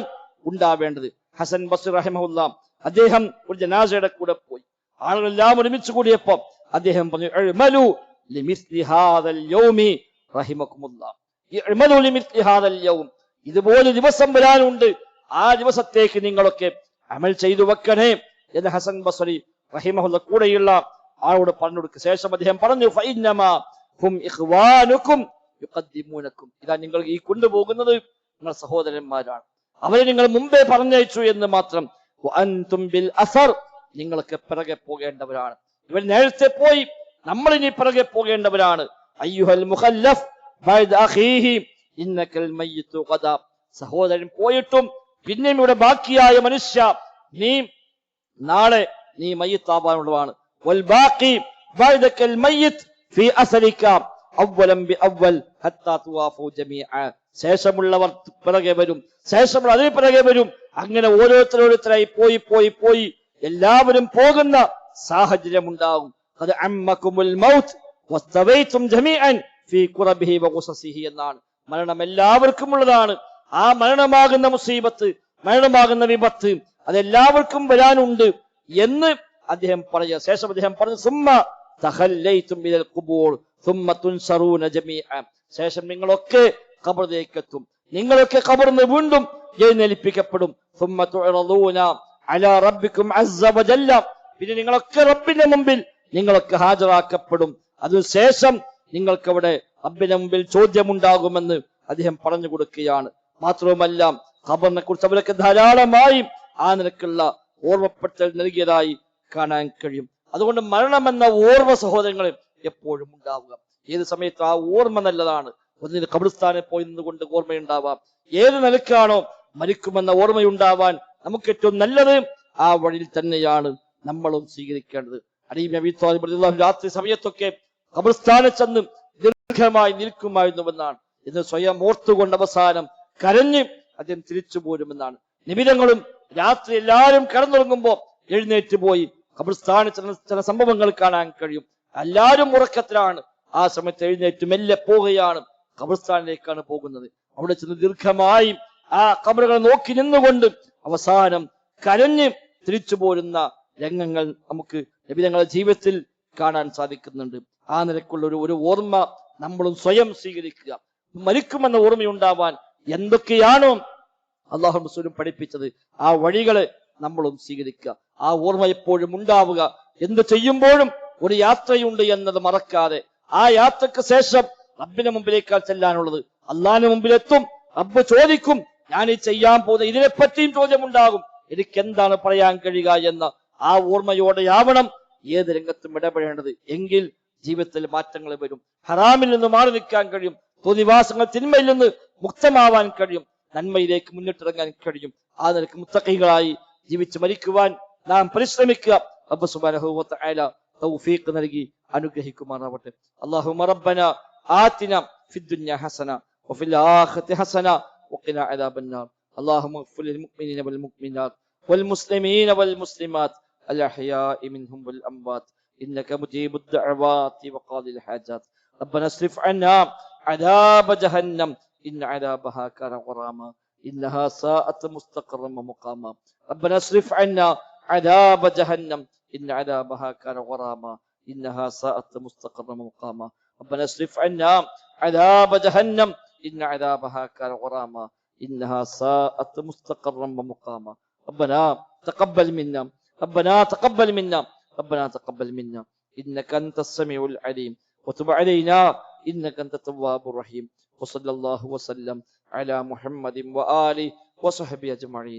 ഉണ്ടാവേണ്ടത്. ഹസൻ ബസ്രി റഹിമഹുല്ലാ അദ്ദേഹം ഒരു ജനാസയുടെ കൂടെ പോയി. ആളുകളെല്ലാം ഒരുമിച്ച് കൂടിയപ്പോ അദ്ദേഹം പറഞ്ഞു, ഇഅ്മലു ലിമിസ്ലി ഹാദൽ യൗമി റഹിമകുമുല്ലാ, ഇഅ്മലു ലിമിസ്ലി ഹാദൽ യൗം, ഇതുപോലെ ദിവസം വരാനുണ്ട്, ആ ദിവസത്തേക്ക് നിങ്ങളൊക്കെ അമൽ ചെയ്തു വെക്കണേ എന്ന് ഹസൻ ബസ്രി റഹിമഹുല്ലാ കൂടെയുള്ള ആളോട് പറഞ്ഞു കൊടുക്കുക. ശേഷം അദ്ദേഹം പറഞ്ഞു, ഫഇന്നമാ ഹും ഇഖ്വാനുകും യുഖദ്ദിമൂനകും, ഇതാ നിങ്ങൾ ഈ കൊണ്ടുപോകുന്നത് നിങ്ങൾ സഹോദരന്മാരാണ്, അവരെ നിങ്ങൾ മുമ്പേ പറഞ്ഞയച്ചു എന്ന് മാത്രം. വഅൻതും ബിൽ അസർ, നിങ്ങൾക്ക് പിറകെ പോകേണ്ടവരാണ്. ഇവർ നേരത്തെ പോയി, നമ്മൾ ഇനി പിറകെ പോകേണ്ടവരാണ്. അയ്യുഹൽ മുഖല്ലഫ് ബഅദ അഖീഹി ഇന്നകൽ മയ്യിതു ഖദാ, സഹോദരൻ പോയിട്ടും പിന്നെ ഇവിടെ ബാക്കിയായ മനുഷ്യ, നീ നാളെ നീ മയ്യിത്താവാനുള്ളതാണ്. വൽ ബാഖി ബഅദകൽ മയ്യിത് ഫീ അസരിക അവ്വലൻ ബി അവ്വൽ ഹത്താ തുവാഫു ജമീഅ, ശേഷമുള്ളവർ പിറകെ വരും, ശേഷമുള്ള അതിന് പിറകെ വരും. അങ്ങനെ ഓരോരുത്തരായി പോയി പോയി പോയി എല്ലാവരും പോകുന്ന സാഹചര്യം ഉണ്ടാകും. ഖദ അമ്മകുമുൽ മൗത്ത് വസ്തവൈതും ജമീഅൻ ഫീ ഖുറബിഹി വഖുസസിഹി എന്നാണ്. മരണം എല്ലാവർക്കും ഉള്ളതാണ്. ആ മരണമാകുന്ന മുസീബത്ത്, മരണമാകുന്ന വിപത്ത് അതെല്ലാവർക്കും വരാനുണ്ട് എന്ന് അദ്ദേഹം പറയുക. ശേഷം അദ്ദേഹം പറഞ്ഞു, സുമ്മ തഖല്ലൈതും മിനൽ ഖുബൂർ സുമ്മ തുൻസറൂന ജമീഅ, ശേഷം നിങ്ങളൊക്കെ ഖബറിലേക്കെത്തും, നിങ്ങളൊക്കെ ഖബറിൽ വീണ്ടും എഴുന്നേൽപ്പിക്കപ്പെടും. സുമ്മ തുഅറദൂന അലാ റബ്ബിക്കും അസ്സ വജല്ല, പിന്നെ നിങ്ങളൊക്കെ റബ്ബിന്റെ മുമ്പിൽ നിങ്ങളൊക്കെ ഹാജരാക്കപ്പെടും. അതിനുശേഷം നിങ്ങൾക്ക് അവിടെ റബ്ബിന്റെ മുമ്പിൽ ചോദ്യമുണ്ടാകുമെന്ന് അദ്ദേഹം പറഞ്ഞു കൊടുക്കുകയാണ്. മാത്രവുമല്ല ഖബറിനെ കുറിച്ച് അവരൊക്കെ ധാരാളമായി ആ നിലക്കുള്ള ഓർമ്മപ്പെടുത്തൽ നൽകിയതായി കാണാൻ കഴിയും. അതുകൊണ്ട് മരണമെന്ന ഓർമ്മ സഹോദരങ്ങളെ എപ്പോഴും ഉണ്ടാവുക. ഏത് സമയത്തും ആ ഓർമ്മ നല്ലതാണ്. ഒന്നിന് ഖബർസ്ഥാനിൽ പോയി നിന്നുകൊണ്ട് ഓർമ്മയുണ്ടാവാം. ഏത് നിലക്കാണോ മരിക്കുമെന്ന ഓർമ്മയുണ്ടാവാൻ നമുക്ക് ഏറ്റവും നല്ലത് ആ വഴിയിൽ തന്നെയാണ് നമ്മളും സ്വീകരിക്കേണ്ടത്. അലി ഇബ്നു അബീ ത്വാലിബ് റളിയല്ലാഹു അൻഹു രാത്രി സമയത്തൊക്കെ ഖബർസ്ഥാനിൽ ചെന്ന് ദീർഘമായി നിൽക്കുമായിരുന്നുവെന്നാണ്. ഇത് സ്വയം ഓർത്തുകൊണ്ട് അവസാനം കരഞ്ഞ് അദ്ദേഹം തിരിച്ചു പോരുമെന്നാണ്. നിബിധങ്ങളും രാത്രി എല്ലാവരും കിടന്നുറങ്ങുമ്പോൾ എഴുന്നേറ്റ് പോയി ഖബർസ്ഥാനിൽ ചില സംഭവങ്ങൾ കാണാൻ കഴിയും. എല്ലാവരും ഉറക്കത്തിലാണ്. ആ സമയത്ത് എഴുന്നേറ്റ് മെല്ലെ പോവുകയാണ്, ഖബർസ്ഥാനിലേക്കാണ് പോകുന്നത്. അവിടെ ചെന്ന് ദീർഘമായി ആ ഖബറുകൾ നോക്കി നിന്നുകൊണ്ട് അവസാനം കരഞ്ഞ് തിരിച്ചു പോരുന്ന രംഗങ്ങൾ നമുക്ക് നബിതങ്ങളുടെ ജീവിതത്തിൽ കാണാൻ സാധിക്കുന്നുണ്ട്. ആ നിലക്കുള്ള ഒരു ഓർമ്മ നമ്മളും സ്വയം സ്വീകരിക്കുക. മരിക്കുമെന്ന ഓർമ്മയുണ്ടാവാൻ എന്തൊക്കെയാണോ അല്ലാഹു റസൂലും പഠിപ്പിച്ചത് ആ വഴികളെ നമ്മളും സ്വീകരിക്കുക. ആ ഓർമ്മ എപ്പോഴും ഉണ്ടാവുക. എന്ത് ചെയ്യുമ്പോഴും ഒരു യാത്രയുണ്ട് എന്നത് മറക്കാതെ, ആ യാത്രക്ക് ശേഷം റബ്ബിന്റെ മുമ്പിലേക്കാൾ ചെല്ലാനുള്ളത്. അള്ളാഹിന്റെ മുമ്പിലെത്തും, റബ്ബ് ചോദിക്കും, ഞാൻ ഈ ചെയ്യാൻ പോകുന്ന ഇതിനെപ്പറ്റിയും ചോദ്യമുണ്ടാകും, എനിക്ക് എന്താണ് പറയാൻ കഴിയുക എന്ന ആ ഓർമ്മയോടെയാവണം ഏത് രംഗത്തും ഇടപെടേണ്ടത്. എങ്കിൽ ജീവിതത്തിൽ മാറ്റങ്ങൾ വരും. ഹറാമിൽ നിന്ന് മാറി നിൽക്കാൻ കഴിയും, തോന്നിവാസങ്ങൾ തിന്മയിൽ നിന്ന് മുക്തമാവാൻ കഴിയും, നന്മയിലേക്ക് മുന്നിട്ടിറങ്ങാൻ കഴിയും. ആ നിലക്ക് മുത്തഖീകളായി ജീവിച്ച് മരിക്കുവാൻ നാം പരിശ്രമിക്കുക. റബ്ബ് സുബ്ഹാനഹു വ തആല തൗഫീഖ് നൽകി അനുഗ്രഹിക്കുമാറാവട്ടെ. അല്ലാഹുമ്മ റബ്ബന ആതിന ഫിദ് ദുനിയ ഹസന വഫിൽ ആഖിറതി ഹസന വഖിനാ അദാബന്നാർ. اللهم اغفر للمؤمنين والمؤمنات والمسلمين والمسلمات الأحياء منهم والأموات إنك مجيب الدعوات وقاضي الحاجات. ربنا اصرف عنا عذاب جهنم إن عذابها كان غراما إنها ساءت مستقرا ومقاما. ربنا اصرف عنا عذاب جهنم إن عذابها كان غراما إنها ساءت مستقرا ومقاما. ربنا اصرف عنا عذاب جهنم إن عذابها كان غراما إنها ساءت مستقرا ومقاما. ربنا تقبل منا ربنا تقبل منا ربنا تقبل منا إنك أنت السميع العليم وتب علينا إنك أنت التواب الرحيم. وصلى الله وسلم على محمد وآله وصحبه أجمعين.